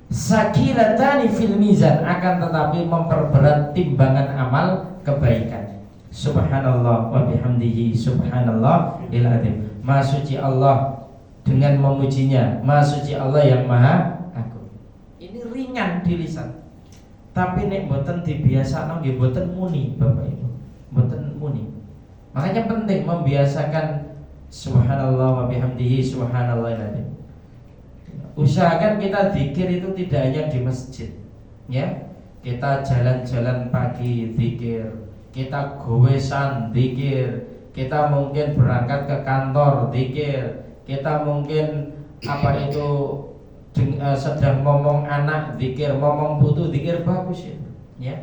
Sakilatani fil mizan, akan tetapi memperberat timbangan amal kebaikan. Subhanallah wa bihamdihi subhanallah iladzim. Maha suci Allah dengan memujinya, maha suci Allah yang maha agung. Ini ringan di lisan. Tapi nek mboten dibiasakno nggih mboten muni Bapak Ibu. Mboten muni. Makanya penting membiasakan subhanallah wa bihamdihi subhanallah iladzim. Usahakan kita zikir itu tidak hanya di masjid ya. Kita jalan-jalan pagi zikir, kita gowesan zikir, kita mungkin berangkat ke kantor zikir, kita mungkin sedang ngomong anak zikir, ngomong putu zikir, bagus itu ya.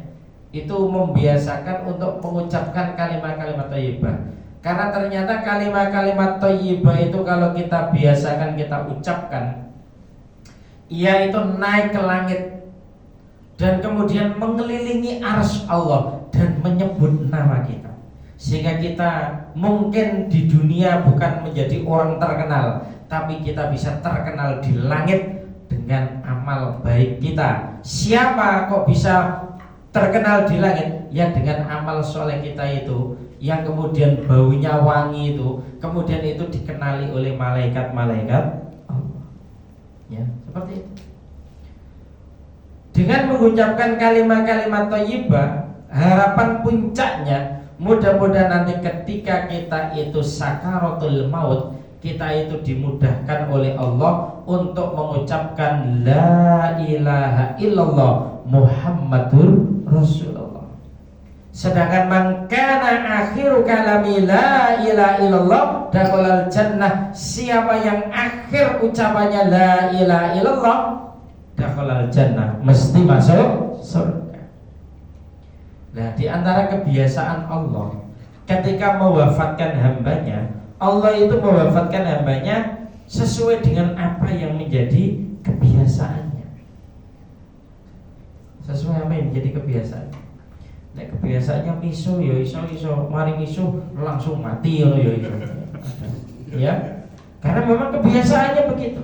Itu membiasakan untuk mengucapkan kalimat-kalimat thayyibah. Karena ternyata kalimat-kalimat thayyibah itu kalau kita biasakan, kita ucapkan, ia itu naik ke langit dan kemudian mengelilingi arsy Allah dan menyebut nama kita. Sehingga kita mungkin di dunia bukan menjadi orang terkenal, tapi kita bisa terkenal di langit dengan amal baik kita. Siapa kok bisa terkenal di langit? Ya dengan amal soleh kita itu, yang kemudian baunya wangi itu, kemudian itu dikenali oleh malaikat-malaikat Allah. Ya, seperti itu. Dengan mengucapkan kalimat-kalimat thayyibah, harapan puncaknya mudah-mudahan nanti ketika kita itu sakaratul maut, kita itu dimudahkan oleh Allah untuk mengucapkan la ilaha illallah Muhammadur Rasulullah. Sedangkan man kana akhiru kalami la ilaha illallah dakhalal jannah, siapa yang akhir ucapannya la ilaha illallah dakhalal jannah, mesti masuk surga. Nah, di antara kebiasaan Allah ketika mewafatkan hambanya, Allah itu mewafatkan hambanya sesuai dengan apa yang menjadi kebiasaannya. Sesuai apa yang menjadi kebiasaannya. Nek kebiasaannya miso ya iso mari miso langsung mati ya iso. Ya. Karena memang kebiasaannya begitu.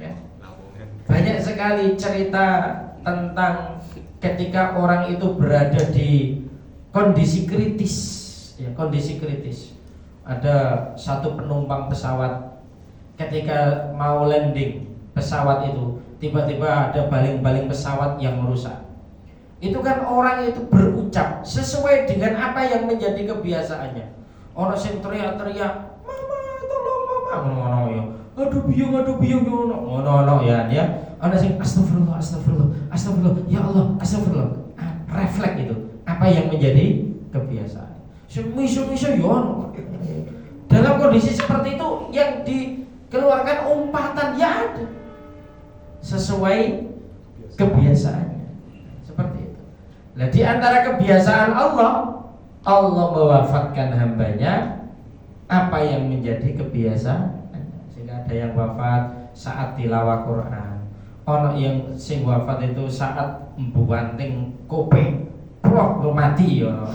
Ya. Banyak sekali cerita tentang ketika orang itu berada di kondisi kritis, ya, kondisi kritis. Ada satu penumpang pesawat ketika mau landing pesawat itu, tiba-tiba ada baling-baling pesawat yang merusak. Itu kan orang itu berucap sesuai dengan apa yang menjadi kebiasaannya. Orang sing teriak-teriak, "Mama, tolong mama," ngono ya. aduh biyung ngono ya. Ana sing astagfirullah, ya Allah, astagfirullah. Refleks itu. Apa yang menjadi kebiasaan. Miso-miso yo ono. Dalam kondisi seperti itu yang dikeluarkan umpatan ya ada. Sesuai kebiasaannya. Seperti itu. Nah, di antara kebiasaan Allah mewafatkan hambanya apa yang menjadi kebiasaan. Sehingga ada yang wafat saat tilawah Quran. Ono yang sing wafat itu saat mbuanting kopi, plok mati ya.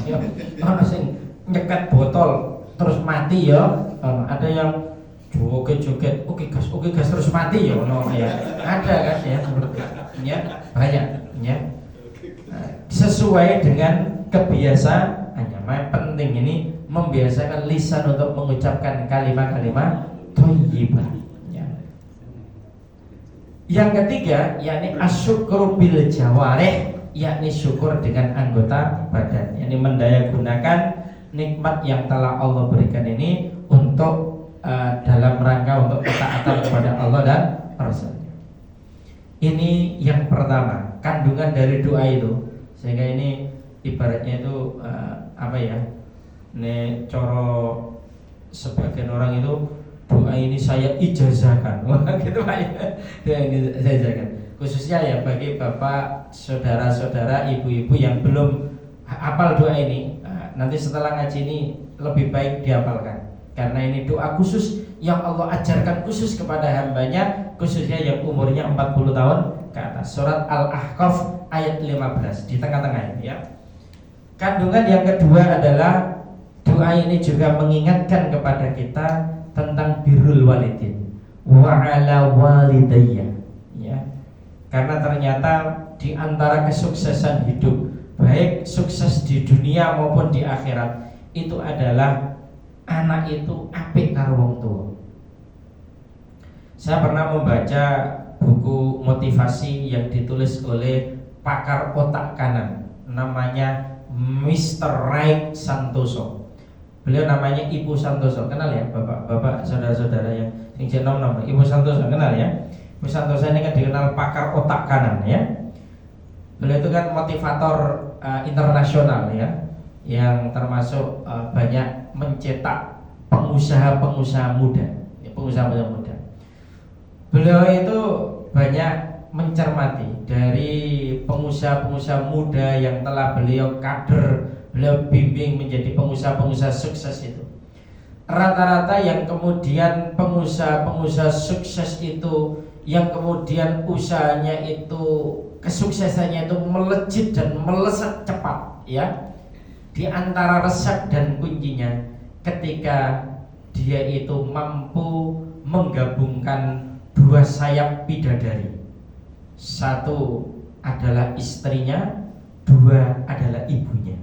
Ono sing nyekat botol terus mati ya. Ada yang joget-joget, oke gas terus mati ya. Ada kan ya seperti itu. Ya, banyak ya. Sesuai dengan kebiasaannya. Makanya penting ini membiasakan lisan untuk mengucapkan kalimat-kalimat thayyibah. Ya. Yang ketiga, yakni asyukru bil jawarih, yakni syukur dengan anggota badan. Yakni mendayagunakan nikmat yang telah Allah berikan ini untuk dalam rangka untuk ketaatan kepada Allah dan Rasul-Nya. Ini yang pertama, kandungan dari doa itu. Sehingga ini ibaratnya itu apa ya? Nek coro sebagian orang itu doa ini saya ijazahkan, gitu Pak ya. Doa ini saya ijazahkan. Khususnya ya bagi bapak, saudara-saudara, ibu-ibu yang belum hafal doa ini, nanti setelah ngaji ini lebih baik dihafalkan. Karena ini doa khusus yang Allah ajarkan khusus kepada hambanya, khususnya yang umurnya 40 tahun ke atas. Surat Al-Ahqaf ayat 15 di tengah-tengah ya. Kandungan yang kedua adalah doa ini juga mengingatkan kepada kita tentang birrul walidin wa ala walidayya ya. Karena ternyata di antara kesuksesan hidup, baik sukses di dunia maupun di akhirat, itu adalah anak itu apik karo wong tua. Saya pernah membaca buku motivasi yang ditulis oleh pakar otak kanan, namanya Mr. Ray Santoso. Beliau namanya Ibu Santoso, kenal ya bapak-bapak, saudara-saudara yang nom Ibu Santoso, kenal ya? Ibu Santoso ini kan dikenal pakar otak kanan ya. Beliau itu kan motivator internasional ya, yang termasuk banyak mencetak pengusaha-pengusaha muda, pengusaha-pengusaha muda. Beliau itu banyak mencermati dari pengusaha-pengusaha muda yang telah beliau kader, beliau bimbing menjadi pengusaha-pengusaha sukses itu. Rata-rata yang kemudian pengusaha-pengusaha sukses itu, yang kemudian usahanya itu, kesuksesannya itu melejit dan melesat cepat ya. Di antara resep dan kuncinya ketika dia itu mampu menggabungkan dua sayap bidadari. Satu adalah istrinya, dua adalah ibunya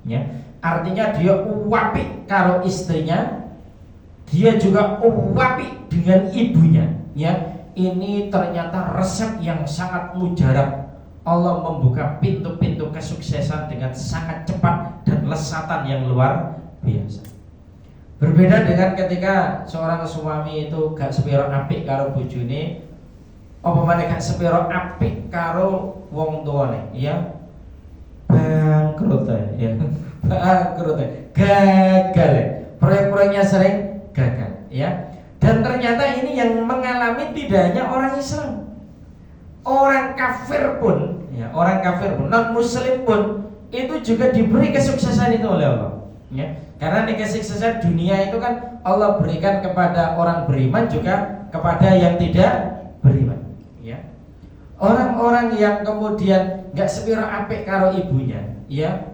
ya. Artinya dia uwapi karo istrinya, dia juga uwapi dengan ibunya ya. Ini ternyata resep yang sangat mujarab. Allah membuka pintu-pintu kesuksesan dengan sangat cepat dan lesatan yang luar biasa. Berbeda dengan ketika seorang suami itu gak sepiro apik karo bojone, apa maneh gak sepiro apik karo wong tuane, ya bangkrut ya. Bangkrut, gagal. Proyek-proyeknya sering gagal ya. Dan ternyata ini yang mengalami tidak hanya orang Islam. Orang kafir pun, ya, orang kafir pun, non muslim pun itu juga diberi kesuksesan itu oleh Allah. Ya, karena kesuksesan dunia itu kan Allah berikan kepada orang beriman juga kepada yang tidak beriman. Ya, orang-orang yang kemudian nggak sepiro apik karo ibunya, ya,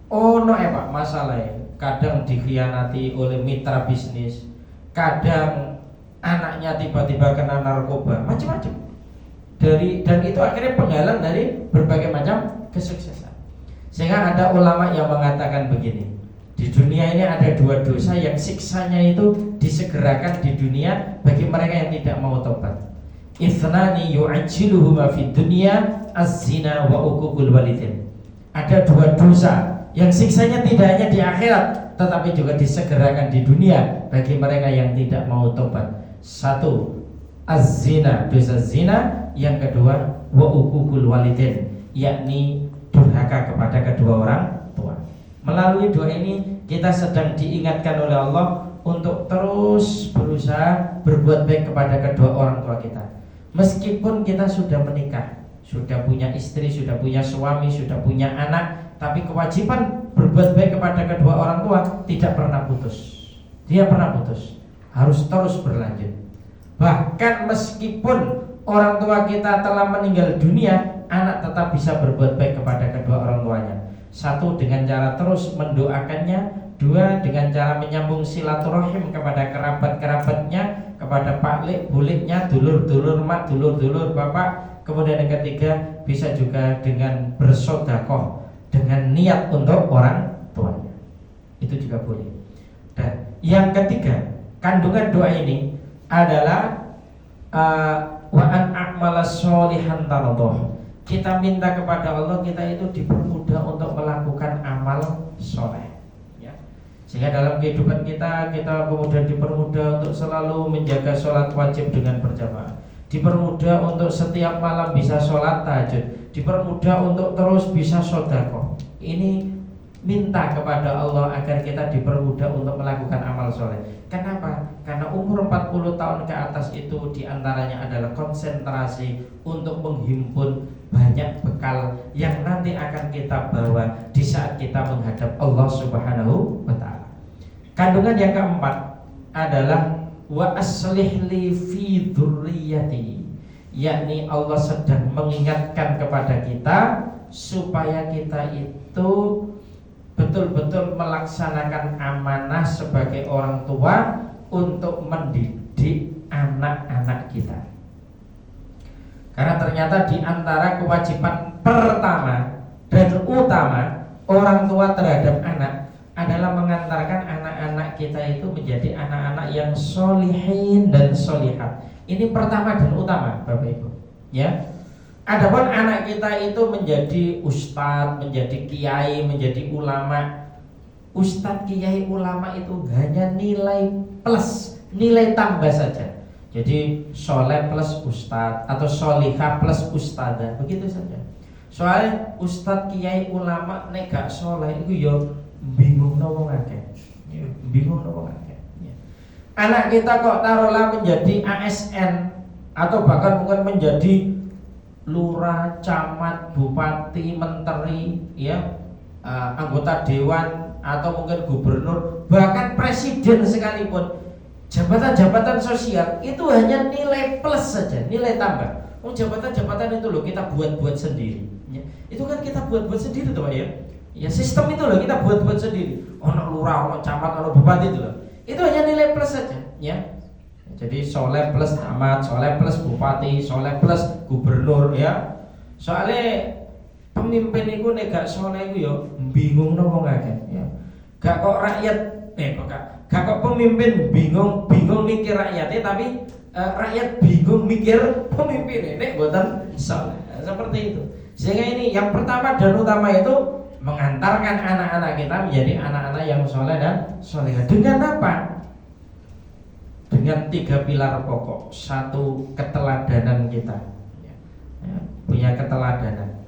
no Pak masalahnya. Kadang dikhianati oleh mitra bisnis, kadang anaknya tiba-tiba kena narkoba, macam-macam. Dan itu akhirnya penghalang dari berbagai macam kesuksesan. Sehingga ada ulama yang mengatakan begini, di dunia ini ada dua dosa yang siksanya itu disegerakan di dunia bagi mereka yang tidak mau tobat. Ithnani yu'ajjiluhuma fid dunya az-zina wa uququl walidain. Ada dua dosa yang siksanya tidak hanya di akhirat tetapi juga disegerakan di dunia bagi mereka yang tidak mau tobat. Satu, az-zina, dosa zina. Yang kedua, wa uququl walidain, yakni durhaka kepada kedua orang tua. Melalui doa ini kita sedang diingatkan oleh Allah untuk terus berusaha berbuat baik kepada kedua orang tua kita. Meskipun kita sudah menikah, sudah punya istri, sudah punya suami, sudah punya anak, tapi kewajiban berbuat baik kepada kedua orang tua tidak pernah putus. Dia pernah putus, harus terus berlanjut. Bahkan meskipun orang tua kita telah meninggal dunia, anak tetap bisa berbuat baik kepada kedua orang tuanya. Satu, dengan cara terus mendoakannya. Dua, dengan cara menyambung silaturahim kepada kerabat-kerabatnya, kepada paklik, buliknya, dulur-dulur mak, dulur-dulur bapak. Kemudian yang ketiga, bisa juga dengan bersedekah dengan niat untuk orang tuanya. Itu juga boleh. Dan yang ketiga, kandungan doa ini adalah wa an a'mala sholihan tardhah. Kita minta kepada Allah kita itu dipermudah untuk melakukan amal soleh, ya. Sehingga dalam kehidupan kita kemudian dipermudah untuk selalu menjaga sholat wajib dengan berjamaah, dipermudah untuk setiap malam bisa sholat tahajud, dipermudah untuk terus bisa sedekah. Ini minta kepada Allah agar kita dipermudah untuk melakukan amal soleh. Kenapa? Karena umur 40 tahun ke atas itu diantaranya adalah konsentrasi untuk menghimpun banyak bekal yang nanti akan kita bawa di saat kita menghadap Allah Subhanahu wa ta'ala. Kandungan yang keempat adalah wa aslih li fi dzurriyyati, yakni Allah sedang mengingatkan kepada kita supaya kita itu betul-betul melaksanakan amanah sebagai orang tua untuk mendidik anak-anak kita. Karena ternyata di antara kewajiban pertama dan utama orang tua terhadap anak adalah mengantarkan anak-anak kita itu menjadi anak-anak yang sholihin dan sholihat. Ini pertama dan utama, Bapak Ibu, ya. Adapun anak kita itu menjadi ustadz, menjadi kiai, menjadi ulama. Ustadz, kiai, ulama itu hanya nilai plus, nilai tambah saja. Jadi soleh plus ustadz atau solihah plus ustadzah, begitu saja. Soalnya ustadz, kiai, ulama nek gak soleh itu yo bingung ngomong akeh. Bingung ngomong akeh. Anak kita kok taruhlah menjadi ASN atau bahkan mungkin menjadi lurah, camat, bupati, menteri, ya, anggota dewan atau mungkin gubernur, bahkan presiden sekalipun, jabatan-jabatan sosial itu hanya nilai plus saja, nilai tambah. Jabatan-jabatan itu loh kita buat-buat sendiri, ya. Itu kan kita buat-buat sendiri tuh Pak, ya. Ya sistem itu loh kita buat-buat sendiri. Ono lurah, ono camat, ono bupati itu loh. Itu hanya nilai plus saja, ya. Jadi soleh plus camat, soleh plus bupati, soleh plus gubernur, ya. Soalnya pemimpin itu nek gak soleh itu ya bingung ngomong akeh, ya. Gak kok rakyat, gak kok pemimpin bingung mikir rakyatnya, tapi rakyat bingung mikir pemimpinnya. Nek boten soleh. Seperti itu. Sehingga ini yang pertama dan utama itu mengantarkan anak-anak kita menjadi anak-anak yang soleh dan solehah. Dengan apa? Dengan 3 pilar pokok. Satu, keteladanan kita, ya, punya keteladanan.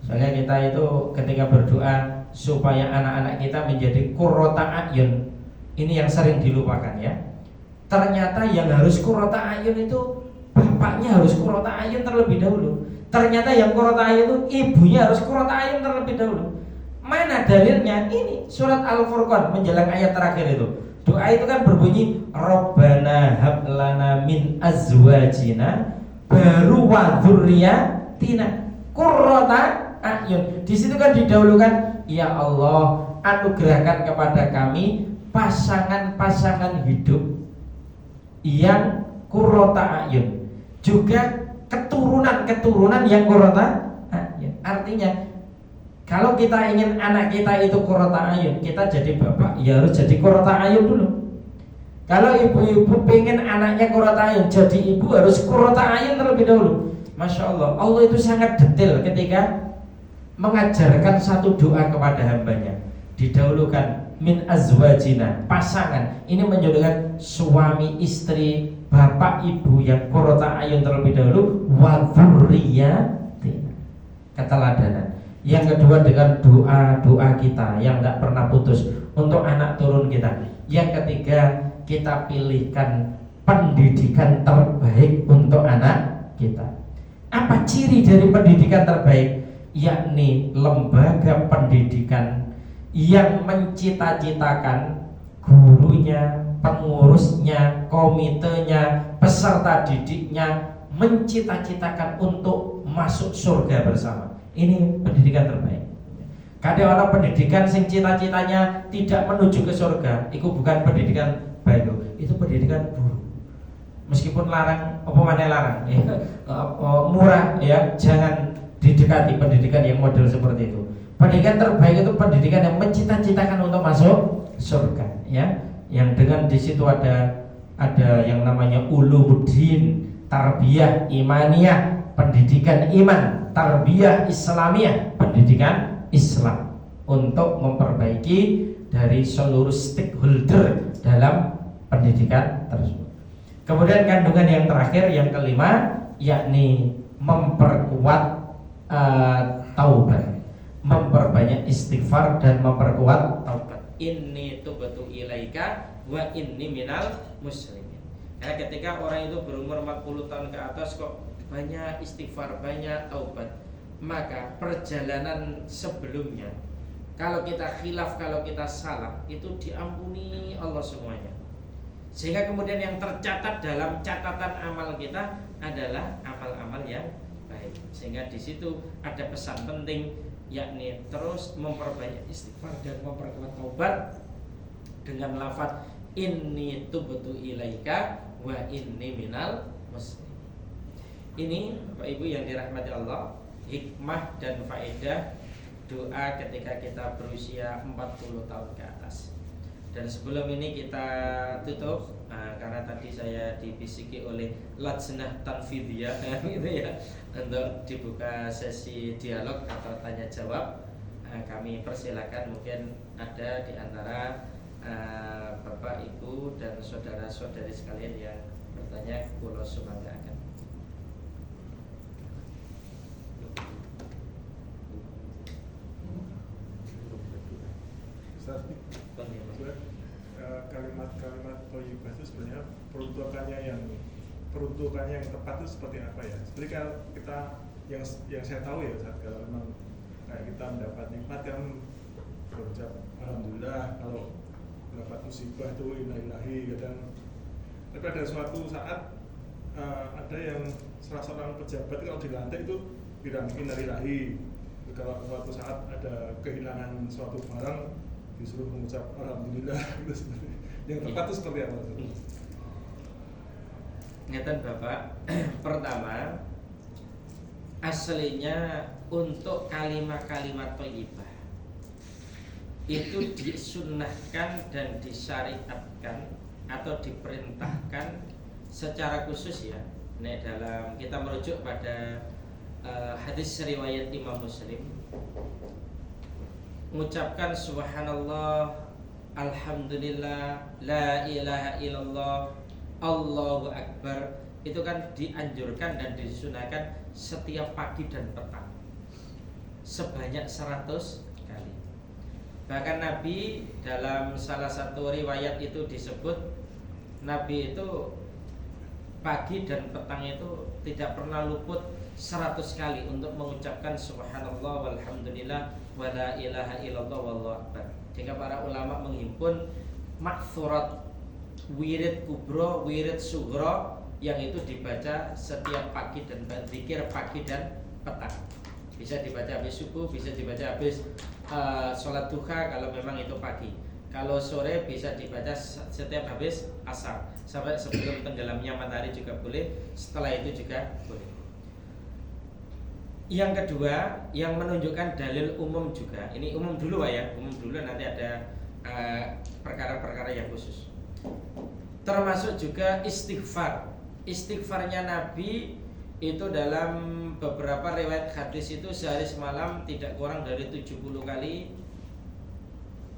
Soalnya kita itu ketika berdoa supaya anak-anak kita menjadi qurrata a'yun, ini yang sering dilupakan, ya. Ternyata yang harus qurrata a'yun itu bapaknya harus qurrata a'yun terlebih dahulu. Ternyata yang qurrata a'yun itu ibunya harus qurrata a'yun terlebih dahulu. Mana dalilnya? Ini surat Al-Furqan menjelang ayat terakhir itu. Doa itu kan berbunyi Rabbana hablana min azwajina baru wa dzurriyyatina qurrata a'yun. Di situ kan didahulukan, ya Allah, anugerahkan kepada kami pasangan-pasangan hidup yang qurrata a'yun, juga keturunan-keturunan yang qurrata a'yun. Artinya kalau kita ingin anak kita itu qurrata a'yun, kita jadi bapak ya harus jadi qurrata a'yun dulu. Kalau ibu-ibu pengen anaknya qurrata a'yun, jadi ibu harus qurrata a'yun terlebih dahulu. Masya Allah, Allah itu sangat detail ketika mengajarkan satu doa kepada hambanya. Didahulukan min azwajina, pasangan. Ini menjodohkan suami istri, bapak ibu yang qurrata ayun terlebih dahulu, wa dzurriyyatina, keteladanan. Yang kedua dengan doa-doa kita yang tidak pernah putus untuk anak turun kita. Yang ketiga, kita pilihkan pendidikan terbaik untuk anak kita. Apa ciri dari pendidikan terbaik? Yakni lembaga pendidikan yang mencita-citakan gurunya, pengurusnya, komitenya, peserta didiknya mencita-citakan untuk masuk surga bersama. Ini pendidikan terbaik. Kadang orang pendidikan sing cita-citanya tidak menuju ke surga, itu bukan pendidikan baik, itu pendidikan buruk. Meskipun larang, apa mana larang, ya, murah, ya, jangan didekati pendidikan yang model seperti itu. Pendidikan terbaik itu pendidikan yang mencita-citakan untuk masuk surga, ya, yang dengan di situ ada yang namanya ulumuddin, tarbiyah imaniyah, pendidikan iman, tarbiyah islamiyah, pendidikan Islam untuk memperbaiki dari seluruh stakeholder dalam pendidikan tersebut. Kemudian kandungan yang terakhir, yang kelima, yakni memperkuat taubat, memperbanyak istighfar dan memperkuat taubat. Inni tubtu ilaika wa inni minal muslimin. Karena ketika orang itu berumur 40 tahun ke atas kok banyak istighfar, banyak taubat, maka perjalanan sebelumnya, kalau kita khilaf, kalau kita salah, itu diampuni Allah semuanya. Sehingga kemudian yang tercatat dalam catatan amal kita adalah amal-amal yang baik. Sehingga di situ ada pesan penting, yakni terus memperbanyak istighfar dan memperkuat taubat dengan lafaz inni tubtu ilaika wa inni minal muslimin. Ini Bapak Ibu yang dirahmati Allah, hikmah dan faedah doa ketika kita berusia 40 tahun ke atas. Dan sebelum ini kita tutup, karena tadi saya dibisiki oleh Lajnah Tanfidiyah gitu ya, untuk dibuka sesi dialog atau tanya jawab. Kami persilakan, mungkin ada di antara Bapak Ibu dan saudara-saudari sekalian yang bertanya, kula sumanggaken. Kalimat-kalimat thayyibah itu sebenarnya peruntukannya yang tepat itu seperti apa ya? Seperti kalau kita yang saya tahu ya, saat kalau memang kayak kita mendapat nikmat kan berucap alhamdulillah, kalau mendapat musibah itu innalillahi kadang. Tapi ada suatu saat ada yang salah seorang pejabat kalau dilantik itu bilang innalillahi. Kalau suatu saat ada kehilangan suatu barang disuruh mengucap alhamdulillah. Yang tepat itu seperti apa? Ngeten Bapak, pertama aslinya untuk kalimat-kalimat thayyibah itu disunnahkan dan disyariatkan atau diperintahkan secara khusus ya. Nah, dalam kita merujuk pada hadis riwayat Imam Muslim, mengucapkan subhanallah, alhamdulillah, la ilaha illallah, Allahu akbar, itu kan dianjurkan dan disunahkan setiap pagi dan petang sebanyak 100 kali. Bahkan Nabi dalam salah satu riwayat itu disebut, Nabi itu pagi dan petang itu tidak pernah luput 100 kali untuk mengucapkan subhanallah walhamdulillah wa la ilaha illallah wallahu akbar. Jika para ulama menghimpun maksurat wirid kubro, wirid sugro yang itu dibaca setiap pagi dan zikir pagi dan petang. Bisa dibaca habis subuh, bisa dibaca habis sholat duha kalau memang itu pagi. Kalau sore bisa dibaca setiap habis asar sampai sebelum tenggelamnya matahari juga boleh, setelah itu juga boleh. Yang kedua, yang menunjukkan dalil umum juga. Ini umum dulu Pak ya, umum dulu, nanti ada perkara-perkara yang khusus. Termasuk juga istighfar. Istighfarnya Nabi itu dalam beberapa riwayat hadis itu sehari semalam tidak kurang dari 70 kali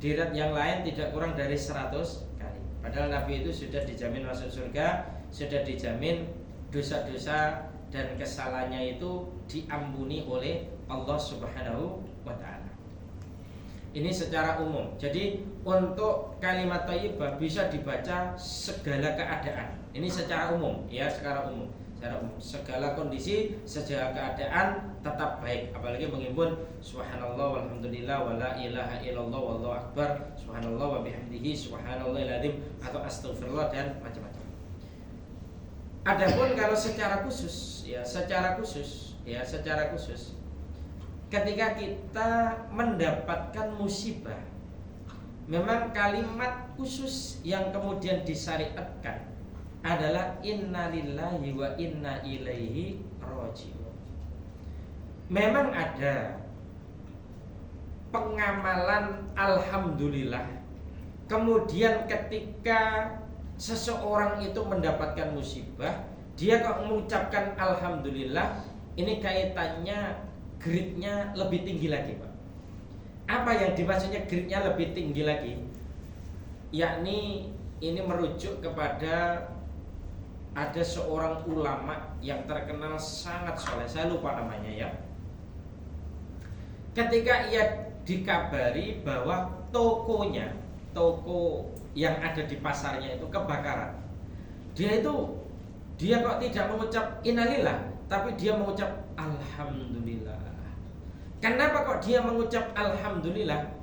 di riwayat yang lain tidak kurang dari 100 kali. Padahal Nabi itu sudah dijamin masuk surga, sudah dijamin dosa-dosa dan kesalahannya itu diampuni oleh Allah Subhanahu wa taala. Ini secara umum. Jadi untuk kalimat thayyibah bisa dibaca segala keadaan. Ini secara umum, ya, secara umum. Secara umum, segala kondisi, segala keadaan tetap baik. Apalagi menghimpun subhanallah walhamdulillah wala ilaha illallah wallahu akbar, subhanallah wa bihamdihi subhanallahil azim, atau astagfirullah dan macam-macam. Adapun kalau secara khusus, secara khusus ketika kita mendapatkan musibah, memang kalimat khusus yang kemudian disyariatkan adalah innalillahi wa inna ilaihi raji'un. Memang ada pengamalan alhamdulillah. Kemudian ketika seseorang itu mendapatkan musibah, dia kok mengucapkan alhamdulillah, ini kaitannya grade-nya lebih tinggi lagi, Pak. Apa yang dimaksudnya grade-nya lebih tinggi lagi? Yakni ini merujuk kepada ada seorang ulama yang terkenal sangat soleh, saya lupa namanya ya. Ketika ia dikabari bahwa toko yang ada di pasarnya itu kebakaran, dia kok tidak mengucap innalillah, tapi dia mengucap alhamdulillah. Kenapa kok dia mengucap alhamdulillah?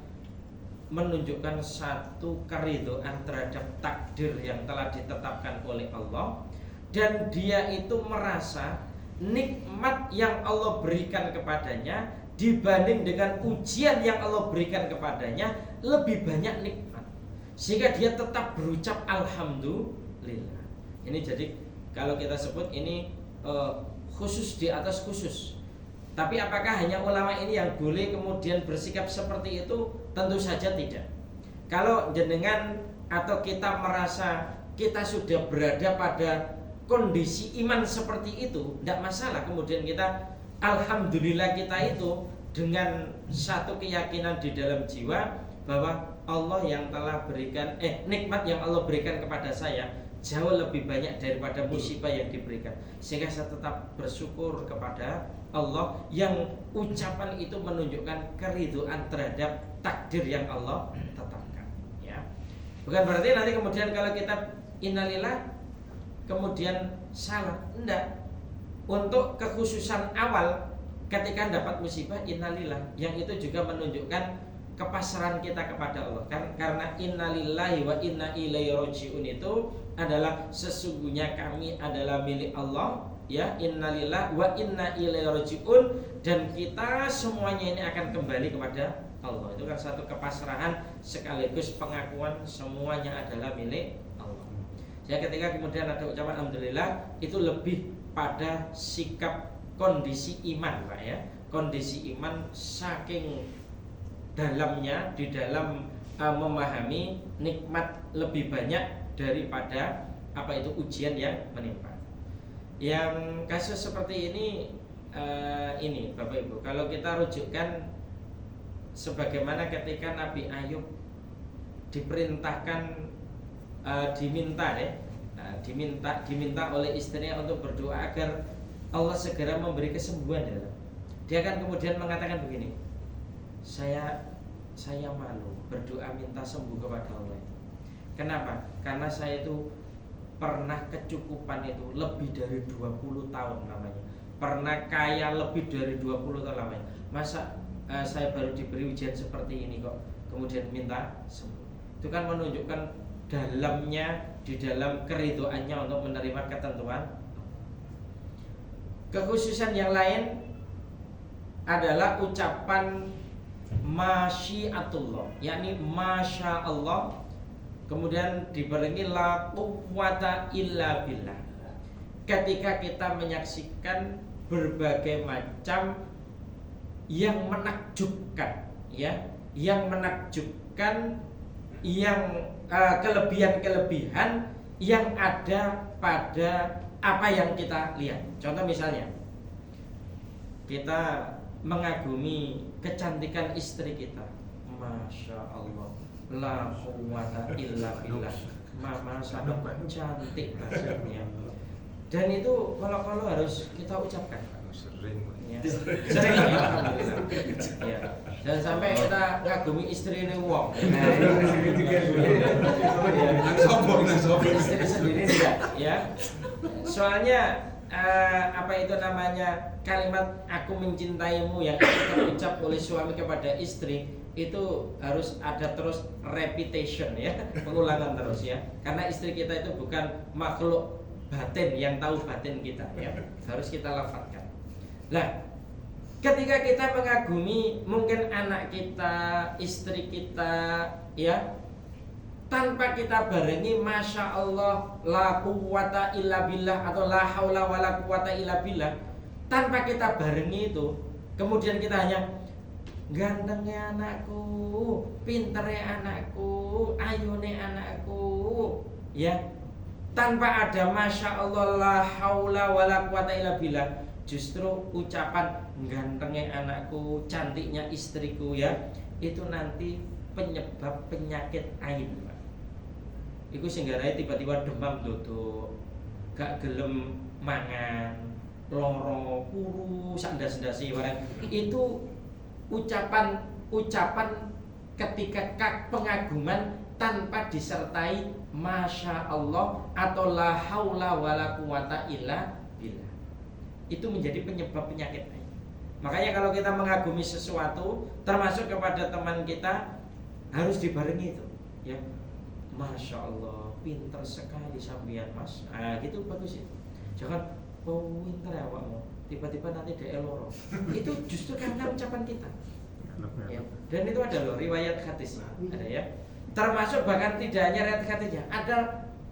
Menunjukkan satu keridhaan terhadap takdir yang telah ditetapkan oleh Allah, dan dia itu merasa nikmat yang Allah berikan kepadanya dibanding dengan ujian yang Allah berikan kepadanya lebih banyak nikmat, sehingga dia tetap berucap alhamdulillah. Ini jadi kalau kita sebut ini khusus di atas khusus. Tapi apakah hanya ulama ini yang boleh kemudian bersikap seperti itu? Tentu saja tidak. Kalau jenengan atau kita merasa kita sudah berada pada kondisi iman seperti itu, tidak masalah. Kemudian kita alhamdulillah kita itu dengan satu keyakinan di dalam jiwa bahwa Allah yang telah berikan nikmat yang Allah berikan kepada saya jauh lebih banyak daripada musibah yang diberikan, sehingga saya tetap bersyukur kepada Allah yang ucapan itu menunjukkan keridhaan terhadap takdir yang Allah tetapkan, ya. Bukan berarti nanti kemudian kalau kita innalillah kemudian salah, enggak. Untuk kekhususan awal ketika dapat musibah innalillah, yang itu juga menunjukkan kepasrahan kita kepada Allah. Karena innalillahi wa inna ilaihi raji'un itu adalah sesungguhnya kami adalah milik Allah, ya, innalillah wa inna ilaihi raji'un, dan kita semuanya ini akan kembali kepada Allah. Itu kan satu kepasrahan sekaligus pengakuan semuanya adalah milik Allah. Jadi ketika kemudian ada ucapan alhamdulillah, itu lebih pada sikap kondisi iman, Pak, ya. Kondisi iman saking dalamnya di dalam memahami nikmat lebih banyak daripada apa itu ujian yang menimpa. Yang kasus seperti ini Bapak Ibu, kalau kita rujukkan sebagaimana ketika Nabi Ayub diperintahkan diminta oleh istrinya untuk berdoa agar Allah segera memberi kesembuhan. Dia kan kemudian mengatakan begini, saya malu berdoa minta sembuh kepada Allah. Kenapa? Karena saya itu pernah kecukupan itu lebih dari 20 tahun namanya. Pernah kaya lebih dari 20 tahun namanya. Masa saya baru diberi ujian seperti ini kok kemudian minta sembuh. Itu kan menunjukkan dalamnya di dalam keridhoannya untuk menerima ketentuan. Kekhususan yang lain adalah ucapan masyiatullah, yakni masya Allah, kemudian dibarengi la quwwata illa billah. Ketika kita menyaksikan berbagai macam yang menakjubkan, ya, yang menakjubkan, yang kelebihan-kelebihan yang ada pada apa yang kita lihat. Contoh misalnya, kita mengagumi kecantikan istri kita, masya Allah, la quwwata illa billah. Mama sangat cantik bahasanya. Dan itu kalau harus kita ucapkan. Sering. Ya. Sering ya, alhamdulillah. Ya. Dan sampai kita ngagumi istri ini wong. Istri sendiri tidak, ya. Soalnya apa itu namanya, kalimat aku mencintaimu yang terucap oleh suami kepada istri itu harus ada terus repetition, ya, pengulangan terus, ya, karena istri kita itu bukan makhluk batin yang tahu batin kita, ya, harus kita lafadzkan. Nah, ketika kita mengagumi mungkin anak kita, istri kita, ya, tanpa kita barengi masya Allah la quwwata illa billah atau la haula wala quwwata illa billah, tanpa kita barengi itu, kemudian kita hanya gantengnya anakku, pinternya anakku, ayune anakku, ya, tanpa ada masya Allah la haula wala quwwata illa billah, justru ucapan gantengnya anakku, cantiknya istriku, ya, itu nanti penyebab penyakit ain, Pak. Iku sing garae tiba-tiba demam dodok, gak gelem mangan, loro, kuru, sandas-ndase barang. Itu ucapan ketika pengaguman tanpa disertai masya Allah atau la haula wala quwata illa billah. Itu menjadi penyebab penyakit. Makanya kalau kita mengagumi sesuatu, termasuk kepada teman kita, harus dibarengi itu, ya. Masya Allah, pinter sekali sambian mas. Gitu bagus itu. Jangan pinter ya awakmu, tiba-tiba nanti dia loro. Itu justru karena ucapan kita. Ya. Dan itu ada loh riwayat hadisnya, ada, ya. Termasuk bahkan tidak hanya riwayat hadisnya,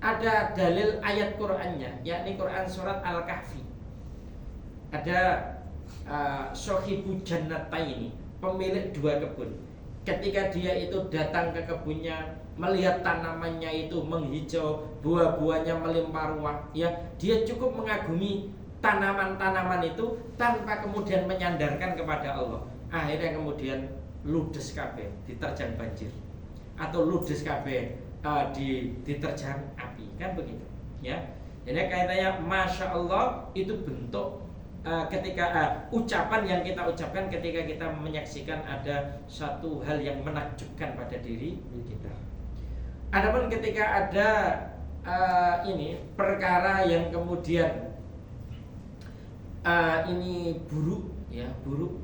ada dalil ayat Qur'annya, yakni Quran surat Al-Kahfi. Ada Sohibu Jannataini, pemilik dua kebun. Ketika dia itu datang ke kebunnya, melihat tanamannya itu menghijau, buah-buahnya melimpah ruah, ya, dia cukup mengagumi tanaman-tanaman itu tanpa kemudian menyandarkan kepada Allah. Akhirnya kemudian ludes kabeh diterjang banjir, atau ludes kabeh diterjang api, kan begitu, ya. Jadi kaitannya masya Allah itu bentuk ketika ucapan yang kita ucapkan ketika kita menyaksikan ada satu hal yang menakjubkan pada diri kita. Adapun ketika ada ini perkara yang kemudian ini buruk, ya, buruk,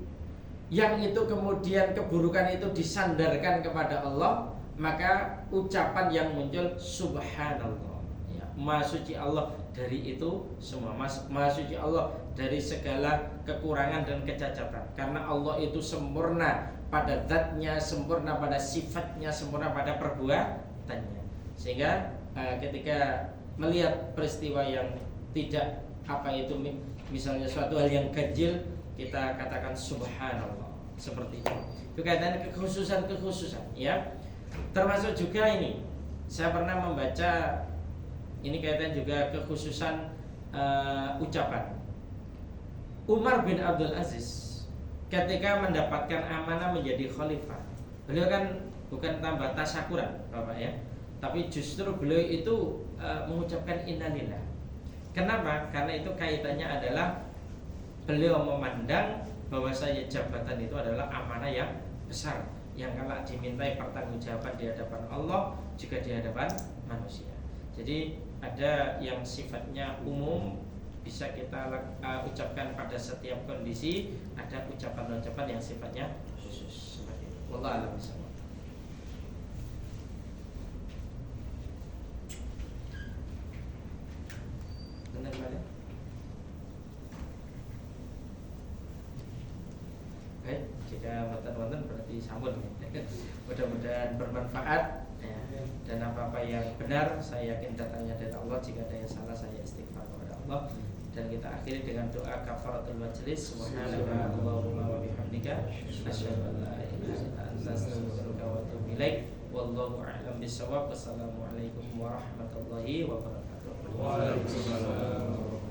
yang itu kemudian keburukan itu disandarkan kepada Allah, maka ucapan yang muncul subhanallah, ya, maha suci Allah dari itu semua, maha suci Allah dari segala kekurangan dan kecacatan, karena Allah itu sempurna pada zatnya, sempurna pada sifatnya, sempurna pada perbuatannya. Sehingga ketika melihat peristiwa yang tidak apa itu, misalnya suatu hal yang ganjil, kita katakan subhanallah, seperti itu. Itu kaitannya kekhususan, ya. Termasuk juga ini, saya pernah membaca ini kaitan juga kekhususan ucapan. Umar bin Abdul Aziz ketika mendapatkan amanah menjadi khalifah, beliau kan bukan tambah tasyakuran, Bapak, ya, tapi justru beliau itu mengucapkan innalillah. Kenapa? Karena itu kaitannya adalah beliau memandang bahwasanya jabatan itu adalah amanah yang besar, yang kalau dimintai pertanggungjawaban di hadapan Allah juga di hadapan manusia. Jadi ada yang sifatnya umum bisa kita ucapkan pada setiap kondisi, ada ucapan-ucapan yang sifatnya khusus seperti itu. Wallahu a'lam bishawab. Benar balik. Baik, jika wonten berarti sampun. Mudah-mudahan bermanfaat, ya. Dan apa-apa yang benar saya yakin datangnya dari Allah. Jika ada yang salah saya istighfar kepada Allah. Dan kita akhiri dengan doa kafaratul majlis. Subhanaka Allahumma wa bihamdika asyhadu an la ilaha illa anta astaghfiruka wa atubu ilaik. Wallahu a'lam bishawab. Wassalamualaikum warahmatullahi wabarakatuh. Waalaikumsalam.